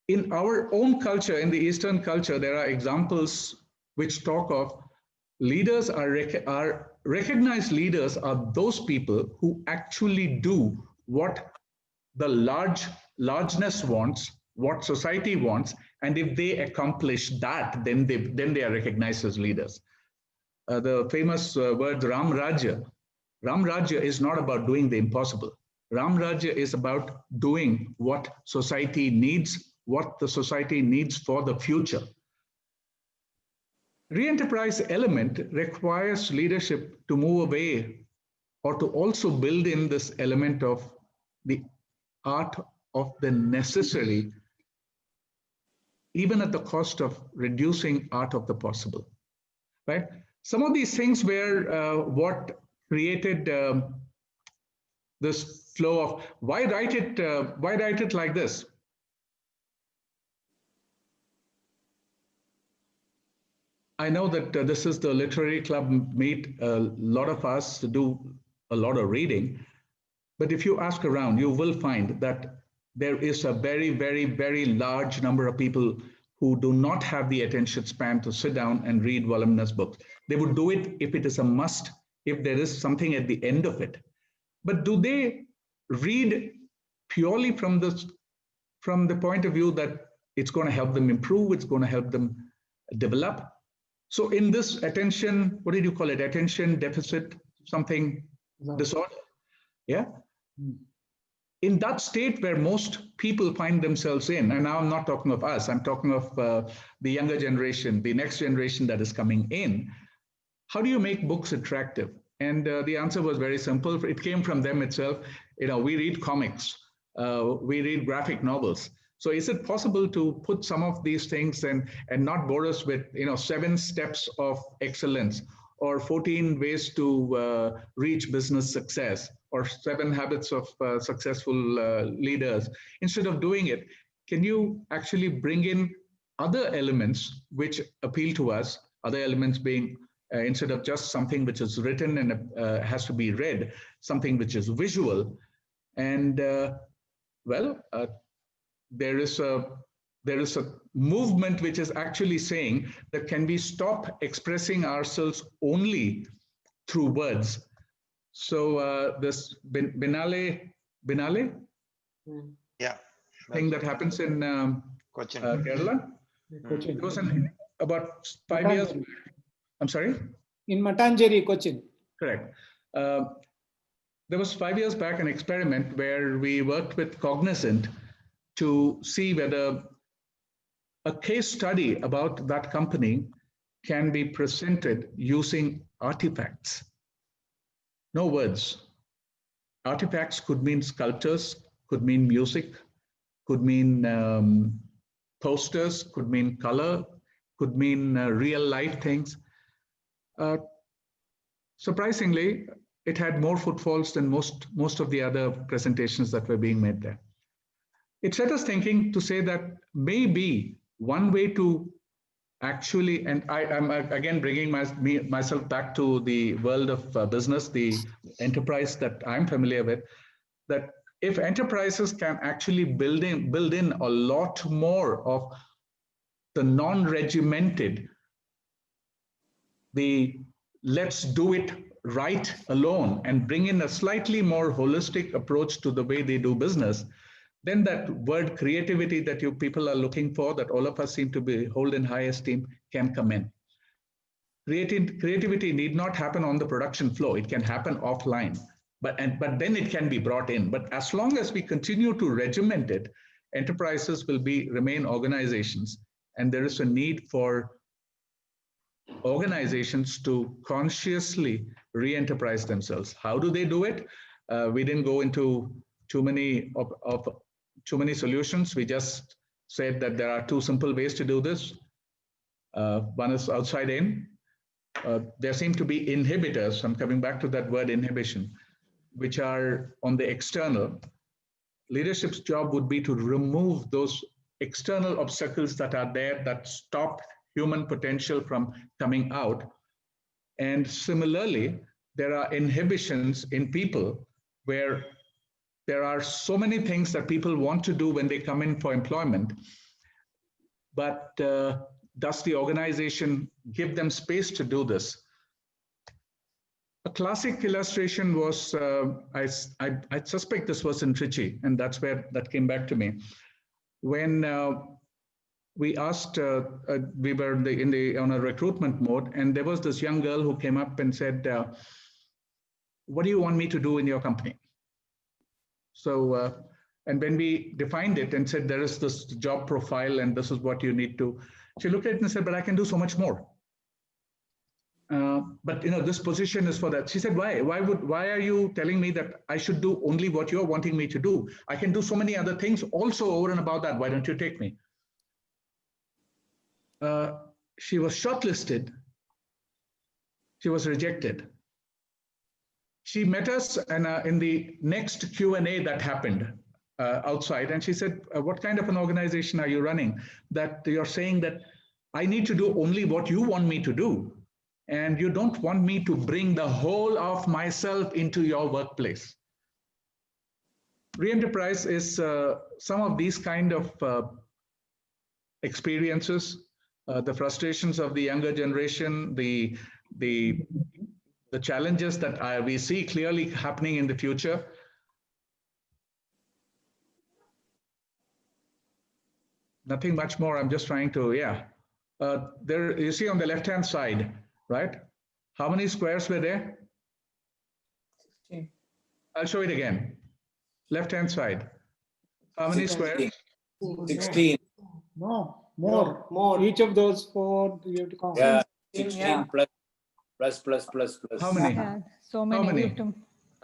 S4: In our own culture, in the Eastern culture, there are examples which talk of leaders are recognized leaders are those people who actually do what the largeness wants, what society wants, and if they accomplish that, then they are recognized as leaders. The famous word Ram Rajya. Ram Rajya is not about doing the impossible. Ram Rajya is about doing what society needs, what the society needs for the future. Re-enterprise element requires leadership to move away, or to also build in this element of the art of the necessary, even at the cost of reducing art of the possible, right? Some of these things were what created this flow of why write it like this? I know that this is the literary club meet. A lot of us do a lot of reading, but if you ask around, you will find that there is a very, very, very large number of people who do not have the attention span to sit down and read voluminous books. They would do it if it is a must, if there is something at the end of it. But do they read purely from the point of view that it's going to help them improve, it's going to help them develop? So in this attention, what did you call it? Attention deficit, something disorder? Yeah. In that state where most people find themselves in, and now I'm not talking of us, I'm talking of the younger generation, the next generation that is coming in, how do you make books attractive? And the answer was very simple. It came from them itself. We read comics, we read graphic novels. So is it possible to put some of these things and not bore us with 7 steps of excellence or 14 ways to reach business success or 7 habits of successful leaders? Instead of doing it, can you actually bring in other elements which appeal to us, other elements being instead of just something which is written and has to be read, something which is visual? And there is a movement which is actually saying that can we stop expressing ourselves only through words? So this Biennale
S1: Yeah.
S4: thing that happens in
S1: Cochin.
S4: Kerala.
S2: Cochin.
S4: It was about 5 years back. I'm sorry?
S2: In Matangeri, Cochin.
S4: Correct. There was 5 years back an experiment where we worked with Cognizant to see whether a case study about that company can be presented using artifacts. No words. Artifacts could mean sculptures, could mean music, could mean posters, could mean color, could mean real life things. Surprisingly, it had more footfalls than most of the other presentations that were being made there. It set us thinking to say that maybe one way to actually, and I'm again bringing myself back to the world of business, the enterprise that I'm familiar with, that if enterprises can actually build in a lot more of the non-regimented, the let's do it right alone and bring in a slightly more holistic approach to the way they do business, then that word creativity that you people are looking for, that all of us seem to be hold in high esteem, can come in. Creativity need not happen on the production floor. It can happen offline, but then it can be brought in. But as long as we continue to regiment it, enterprises will remain organizations, and there is a need for organizations to consciously re-enterprise themselves. How do they do it? We didn't go into too many solutions. We just said that there are 2 simple ways to do this. One is outside in. There seem to be inhibitors. I'm coming back to that word inhibition, which are on the external. Leadership's job would be to remove those external obstacles that are there that stop human potential from coming out. And similarly, there are inhibitions in people where there are so many things that people want to do when they come in for employment, but does the organization give them space to do this? A classic illustration was, I suspect this was in Trichy, and that's where that came back to me. When we asked, we were on a recruitment mode, and there was this young girl who came up and said, what do you want me to do in your company? So, and when we defined it and said, there is this job profile and this is what you need to, she looked at it and said, but I can do so much more. But this position is for that. She said, why? Why are you telling me that I should do only what you're wanting me to do? I can do so many other things also over and above that. Why don't you take me? She was shortlisted. She was rejected. She met us in the next Q&A that happened outside, and she said, what kind of an organization are you running that you're saying that I need to do only what you want me to do. And you don't want me to bring the whole of myself into your workplace. Re-enterprise is some of these kind of experiences, the frustrations of the younger generation, the challenges that we see clearly happening in the future. Nothing much more. I'm just trying to, yeah. There, you see on the left-hand side, right? How many squares were there?
S7: 16.
S4: I'll show it again. Left-hand side. How many
S5: 16.
S4: squares?
S5: 16.
S2: No, more.
S7: More.
S2: Each of those 4 you have to count.
S5: Yeah,
S7: 16,
S5: 16 plus.
S4: How many?
S6: Yeah, so many.
S4: many?
S6: You have to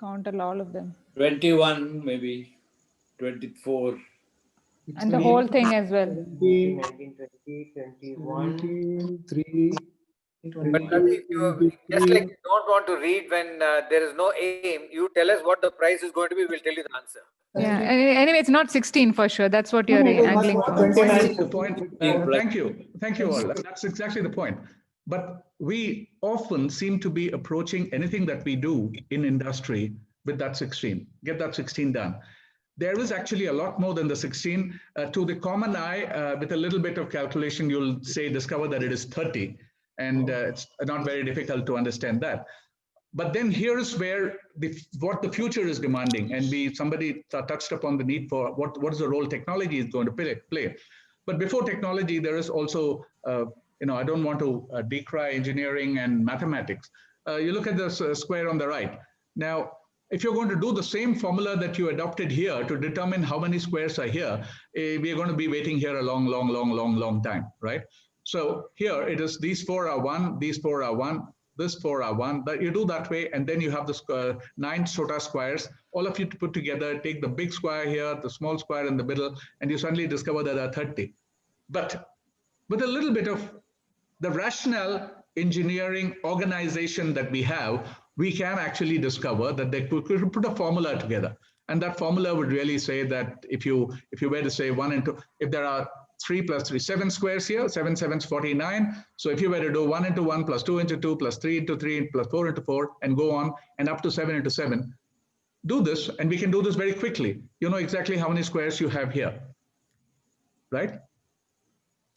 S6: count all of them.
S5: 21, maybe 24.
S6: And the whole thing as well.
S2: 17,
S7: 19, 20, 21,
S2: 17, 3,
S8: But Ravi, if you just like you don't want to read when there is no aim, you tell us what the price is going to be, we'll tell you the answer.
S6: Yeah. Anyway, it's not 16 for sure. That's what you're angling for.
S2: 29.
S4: The point. Thank you all. That's exactly the point. But we often seem to be approaching anything that we do in industry with that 16. Get that 16 done. There is actually a lot more than the 16. To the common eye, with a little bit of calculation, you'll discover that it is 30. And it's not very difficult to understand that. But then here's where what the future is demanding. And somebody touched upon the need for what is the role technology is going to play. But before technology, there is also, I don't want to decry engineering and mathematics. You look at the square on the right. Now, if you're going to do the same formula that you adopted here to determine how many squares are here, we're going to be waiting here a long time, right? So here it is, these 4 are 1, these 4 are 1, this 4 are 1. But you do that way, and then you have the 9 Sota squares. All of you to put together, take the big square here, the small square in the middle, and you suddenly discover that there are 30. But with a little bit of the rational engineering organization that we have, we can actually discover that they could put a formula together. And that formula would really say that if you were to say 1 and 2, if there are 3 plus 3, 7 squares here, 7 7's 49. So if you were to do 1 into 1 plus 2 into 2 plus 3 into 3 plus 4 into 4 and go on and up to 7 into 7, do this, and we can do this very quickly. You know exactly how many squares you have here, right?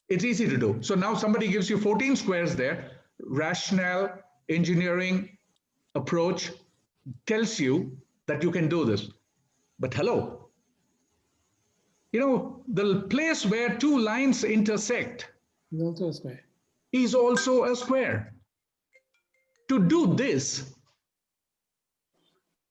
S4: It's easy to do. So now somebody gives you 14 squares there. Rational engineering approach tells you that you can do this. But hello, the place where 2 lines intersect
S2: Is also a square.
S4: is also a square. To do this,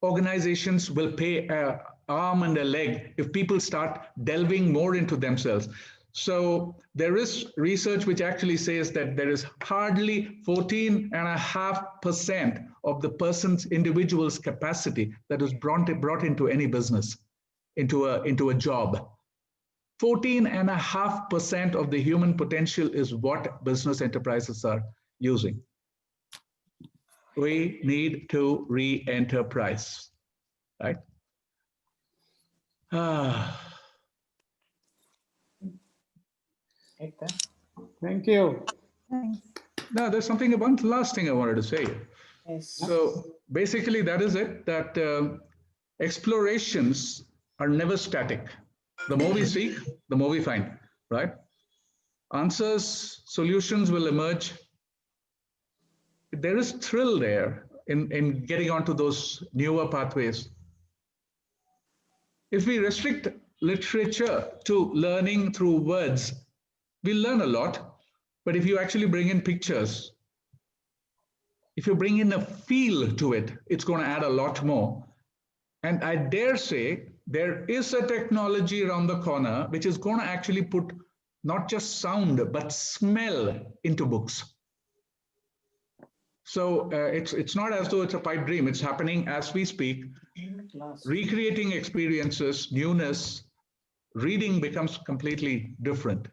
S4: organizations will pay an arm and a leg if people start delving more into themselves. So there is research which actually says that there is hardly 14.5% of the individual's capacity that is brought into any business, into a job. 14.5% of the human potential is what business enterprises are using. We need to re-enterprise, right?
S2: Thank you.
S6: Thanks.
S4: Now, there's one last thing I wanted to say.
S7: yes.
S4: So basically, that is it, that explorations are never static. The more we seek, the more we find, right? Answers, solutions will emerge. There is thrill there in getting onto those newer pathways. If we restrict literature to learning through words, we learn a lot. But if you actually bring in pictures, if you bring in a feel to it, it's going to add a lot more. And I dare say there is a technology around the corner which is going to actually put not just sound, but smell into books. So it's not as though it's a pipe dream. It's happening as we speak. Recreating experiences, newness, reading becomes completely different.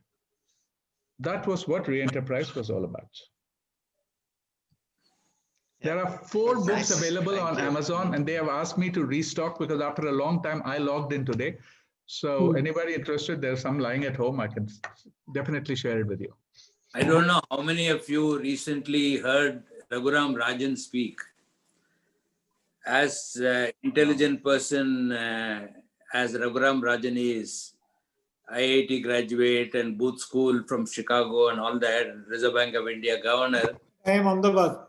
S4: That was what Re-Enterprise was all about. There are 4 books available on Amazon, and they have asked me to restock because after a long time I logged in today. So anybody interested, there's some lying at home. I can definitely share it with you.
S5: I don't know how many of you recently heard Raghuram Rajan speak. As an intelligent person, as Raghuram Rajan is, IIT graduate and Booth School from Chicago and all that, Reserve Bank of India governor.
S2: I am Ahmedabad.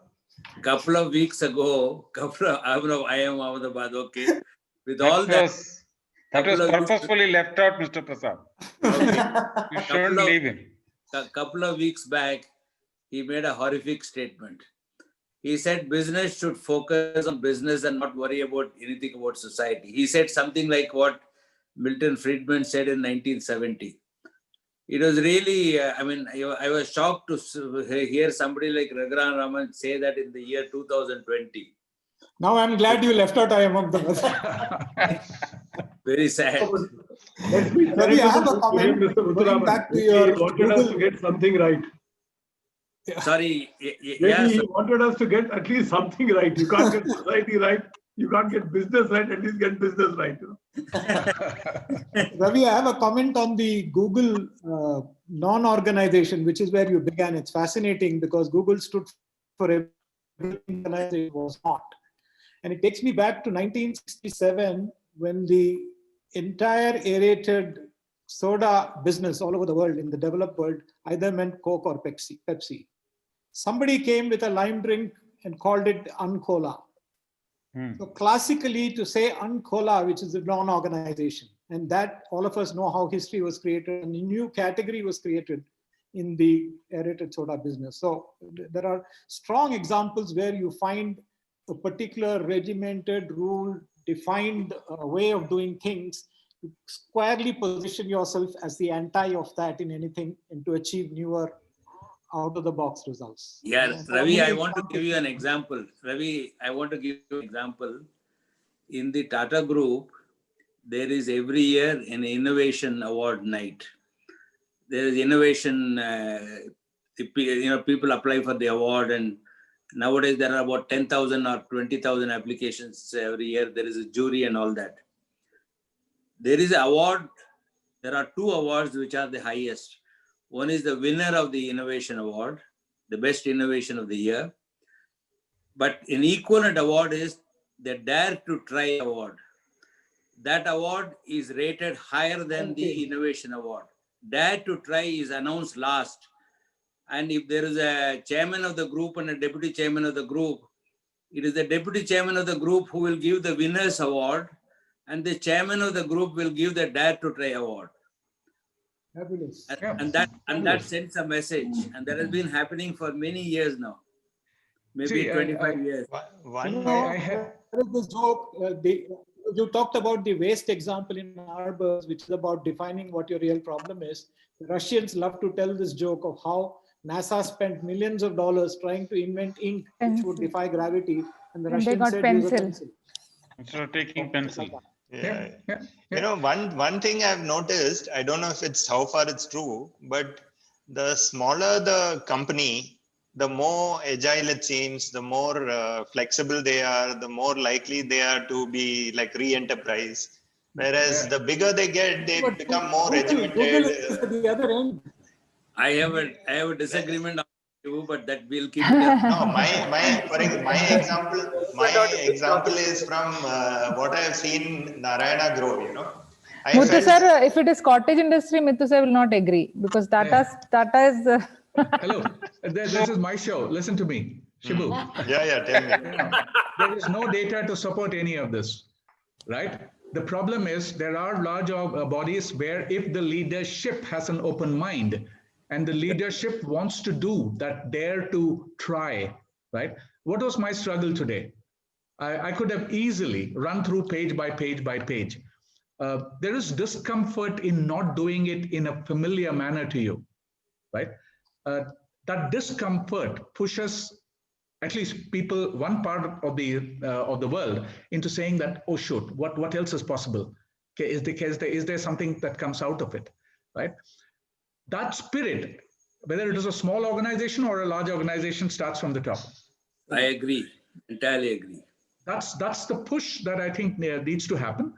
S5: Couple of weeks ago, I am Ahmedabad, okay. With
S9: That
S5: all that,
S9: was purposefully left out, Mr. Prasad.
S5: okay.
S9: You shouldn't leave him.
S5: A couple of weeks back, he made a horrific statement. He said business should focus on business and not worry about anything about society. He said something like what Milton Friedman said in 1970. It was really, I was shocked to hear somebody like Raghuram Raman say that in the year 2020.
S2: Now I'm glad you left out I am Ahmedabad.
S5: Very sad.
S2: Ravi, I have a comment. Going back to your
S3: He wanted us to get something right.
S5: Sorry.
S3: Maybe he wanted us to get at least something right. You can't get society right. You can't get business right. At least get business right.
S2: Ravi, I have a comment on the Google non-organization, which is where you began. It's fascinating because Google stood for everything and it was not. And it takes me back to 1967 when the entire aerated soda business all over the world, in the developed world, either meant Coke or Pepsi. Somebody came with a lime drink and called it Uncola. So classically, to say Uncola, which is a non-organization, and that all of us know how history was created, and a new category was created in the aerated soda business. So there are strong examples where you find a particular regimented, rule, defined way of doing things, to squarely position yourself as the anti of that in anything and to achieve newer out-of-the-box results.
S5: Yeah, Ravi, I want to give you an example. In the Tata Group, there is every year an innovation award night. There is innovation, people apply for the award, and nowadays there are about 10,000 or 20,000 applications every year. There is a jury and all that. There is an award. There are two awards which are the highest. One is the winner of the innovation award, the best innovation of the year. But an equivalent award is the Dare to Try award. That award is rated higher than the innovation award. Dare to Try is announced last. And if there is a chairman of the group and a deputy chairman of the group, it is the deputy chairman of the group who will give the winners award, and the chairman of the group will give the Dare to Try award.
S2: Fabulous.
S5: And that sends a message, and that has been happening for many years now, maybe 25 years.
S2: There is this joke. You talked about the waste example in Arbors, which is about defining what your real problem is. The Russians love to tell this joke of how NASA spent millions of dollars trying to invent ink which would defy gravity, and the Russians said use a pencil.
S9: Instead of taking pencil.
S1: Yeah. You know, one thing I've noticed, I don't know if it's how far it's true, but the smaller the company, the more agile it seems, the more flexible they are, the more likely they are to be like re-enterprise. Whereas the bigger they get, they become more regimented.
S2: Google is at the other end.
S5: I have a disagreement on you, but that will keep.
S1: No, my example is from what I have seen Narayana grow. You know,
S6: Muthu sir, if it is cottage industry, Muthu sir will not agree because Tata is.
S4: Hello, this is my show. Listen to me, Shibu.
S1: Yeah, tell me.
S4: There is no data to support any of this, right? The problem is there are large bodies where if the leadership has an open mind and the leadership wants to do that, dare to try, right? What was my struggle today? I could have easily run through page by page by page. There is discomfort in not doing it in a familiar manner to you, right? That discomfort pushes at least people, one part of the world, into saying that, oh shoot, what else is possible? Okay, is there something that comes out of it, right? That spirit, whether it is a small organization or a large organization, starts from the top.
S5: I agree, entirely agree.
S4: That's the push that I think needs to happen.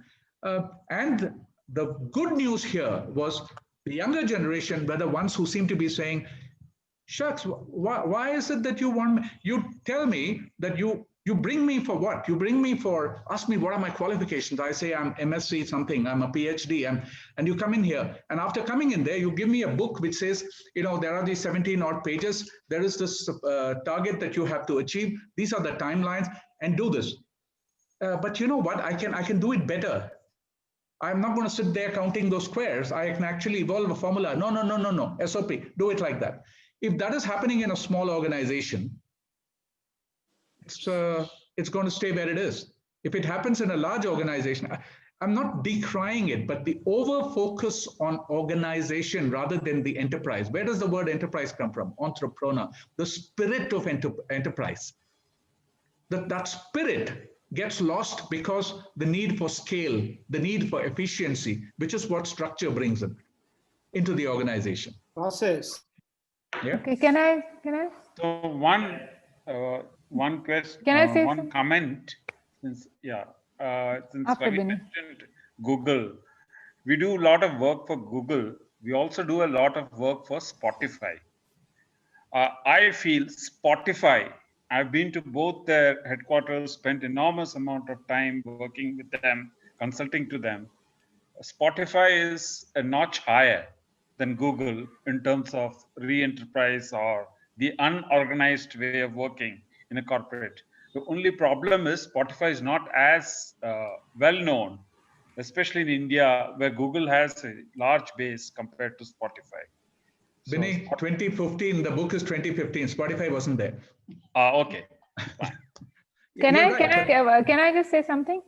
S4: And the good news here was the younger generation were the ones who seem to be saying, Shucks, why is it that you want me? You tell me that you bring me for what? You bring me for, ask me what are my qualifications. I say I'm MSc something, I'm a PhD, and you come in here. And after coming in there, you give me a book which says, you know, there are these 17 odd pages. There is this target that you have to achieve. These are the timelines, and do this. But you know what? I can do it better. I'm not going to sit there counting those squares. I can actually evolve a formula. No. SOP, do it like that. If that is happening in a small organization, it's going to stay where it is. If it happens in a large organization, I'm not decrying it, but the over focus on organization rather than the enterprise. Where does the word enterprise come from? Entrepreneur, the spirit of enterprise. That spirit gets lost because the need for scale, the need for efficiency, which is what structure brings into the organization.
S2: Process.
S4: Yeah.
S6: Okay, can I?
S9: So one question,
S6: Can I say
S9: one
S6: something?
S9: comment. Since
S6: After
S9: Ravi
S6: Binny.
S9: mentioned Google, we do a lot of work for Google. We also do a lot of work for Spotify. I feel Spotify, I've been to both their headquarters, spent enormous amount of time working with them, consulting to them. Spotify is a notch higher than Google in terms of re-enterprise or the unorganized way of working in a corporate. The only problem is Spotify is not as well known, especially in India, where Google has a large base compared to Spotify. So,
S4: Binny, 2015, the book is 2015. Spotify wasn't there.
S9: Okay. Fine.
S6: Can
S4: You're
S6: I can I just say something?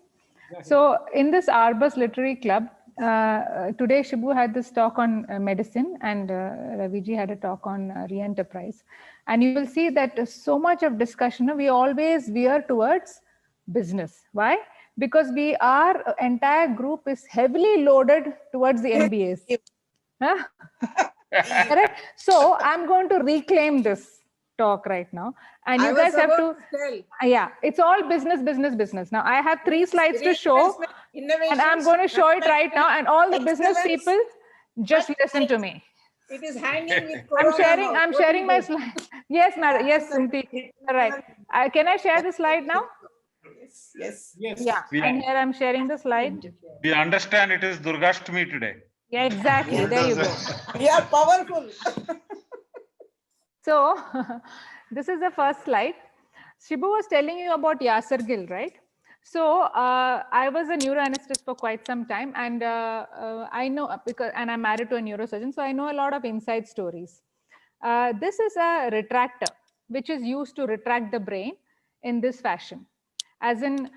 S6: So in this Arbus Literary Club, today Shibu had this talk on medicine, and Raviji had a talk on re-enterprise. And you will see that so much of discussion, we always veer towards business. Why? Because our entire group is heavily loaded towards the MBAs. Huh? Correct? So I'm going to reclaim this talk right now, and you guys have to yeah, it's all business. Now I have 3 slides to show, and I'm going to show it right now, and all the business people just listen to me.
S7: It is hanging with
S6: I'm sharing my slide. Yes, madam. Yes, Sunti. Right. Can I share the slide now?
S7: Yes.
S6: Yeah, and here I'm sharing the slide.
S9: We understand it is Durgashtami today.
S6: Yeah, exactly. There you go.
S7: We are powerful.
S6: So this is the first slide. Shibu was telling you about Yasser Gill, right? So I was a neuroanesthetist for quite some time, and I know and I'm married to a neurosurgeon, so I know a lot of inside stories. This is a retractor, which is used to retract the brain in this fashion. As in,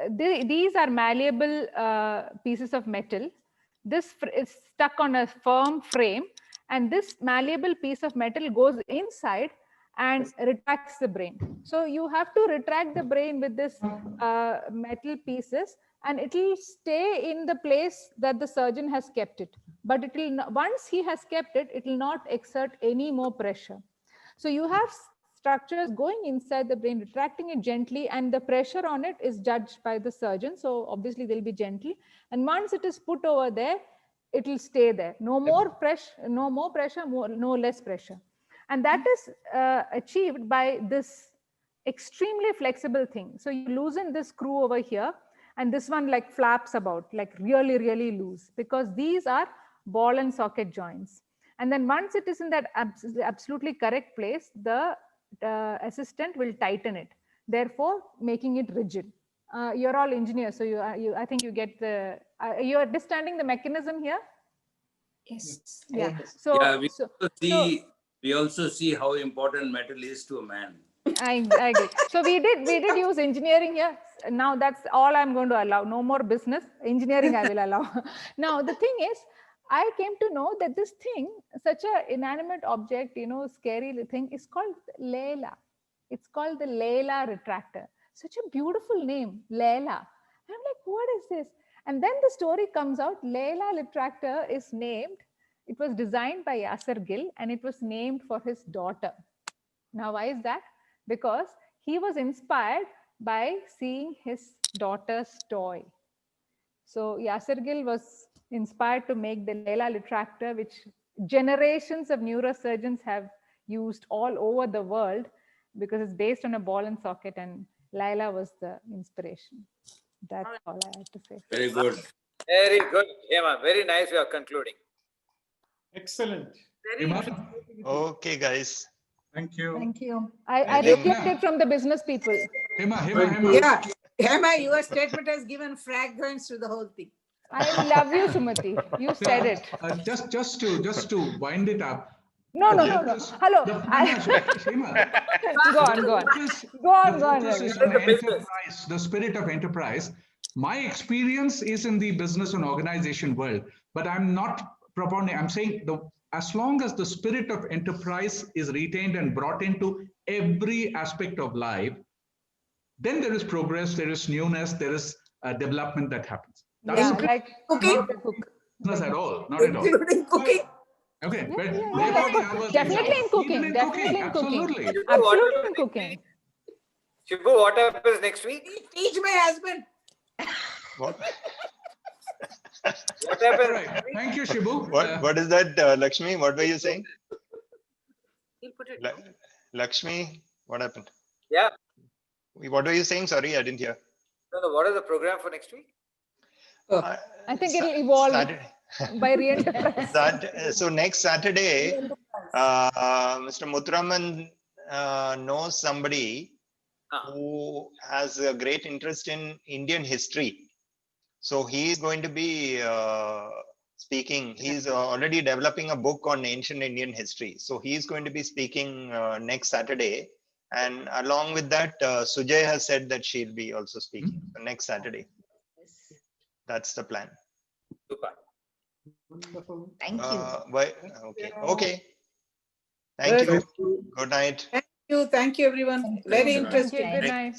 S6: these are malleable pieces of metal. This is stuck on a firm frame, and this malleable piece of metal goes inside and retracts the brain. So you have to retract the brain with this metal pieces, and it will stay in the place that the surgeon has kept it. But it will once he has kept it, it will not exert any more pressure. So you have structures going inside the brain, retracting it gently, and the pressure on it is judged by the surgeon. So obviously they'll be gentle. And once it is put over there, it will stay there. No more pressure, no less pressure. And that is achieved by this extremely flexible thing. So you loosen this screw over here, and this one like flaps about, like really, really loose, because these are ball and socket joints. And then once it is in that absolutely correct place, the assistant will tighten it, therefore making it rigid. You're all engineers, so I think you get the, you're understanding the mechanism here?
S7: Yes.
S6: Yeah. So,
S5: yeah, we also see how important metal is to a man.
S6: I agree. So we did use engineering here. Now that's all I'm going to allow. No more business. Engineering I will allow. Now the thing is, I came to know that this thing, such an inanimate object, scary thing, is called Layla. It's called the Layla retractor. Such a beautiful name, Layla. I'm like, what is this? And then the story comes out, Layla retractor is named, it was designed by Yasser Gill, and it was named for his daughter. Now, why is that? Because he was inspired by seeing his daughter's toy. So Yasser Gill was inspired to make the Layla retractor, which generations of neurosurgeons have used all over the world, because it's based on a ball and socket, and Laila was the inspiration. That's all I have to say.
S5: Very good.
S8: Very good, Hema. Very nice way of concluding.
S2: Excellent.
S4: Hema?
S1: Okay, guys.
S3: Thank you.
S7: Thank you.
S6: I reflect it from the business people.
S4: Hema.
S7: Yeah, Hema, your statement has given fragrance to the whole thing.
S6: I love you, Sumati. You said it.
S4: Just to wind it up.
S6: No. Hello.
S4: Hema,
S6: Go on.
S4: Focus is on enterprise, the spirit of enterprise. My experience is in the business and organization world, but I'm not propounding. I'm saying as long as the spirit of enterprise is retained and brought into every aspect of life, then there is progress, there is newness, there is development that happens.
S6: Yeah, like
S7: Cooking?
S4: Business at all, not at all.
S7: Including cooking.
S4: Okay,
S6: Yeah,
S4: but
S6: yeah,
S4: therefore
S6: that's
S4: the
S6: good.
S4: hours
S6: Definitely in cooking,
S4: Even in
S6: definitely in cooking.
S4: absolutely.
S6: Absolutely in cooking.
S8: Shibu, what happens next week?
S7: Teach my husband.
S1: What?
S8: What happens?
S4: All right. Thank you, Shibu.
S1: What is that, Lakshmi? What were you saying?
S8: He'll put it.
S1: Lakshmi, what happened?
S8: Yeah.
S1: What were you saying? Sorry, I didn't hear.
S8: No. What is the program for next week?
S6: I think it'll evolve by re-enterprise.
S1: So next Saturday, Mr. Muthuraman knows somebody who has a great interest in Indian history. So he is going to be speaking. He's already developing a book on ancient Indian history. So he is going to be speaking next Saturday. And along with that, Sujay has said that she'll be also speaking next Saturday. That's the plan.
S8: Super.
S2: Wonderful.
S7: Thank you.
S1: Okay. Thank
S7: Good.
S1: you. Good night.
S7: Thank you, everyone. Very
S6: Thank you.
S7: interesting.
S6: Good night.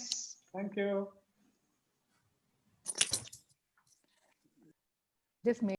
S2: Thank you.
S6: Just make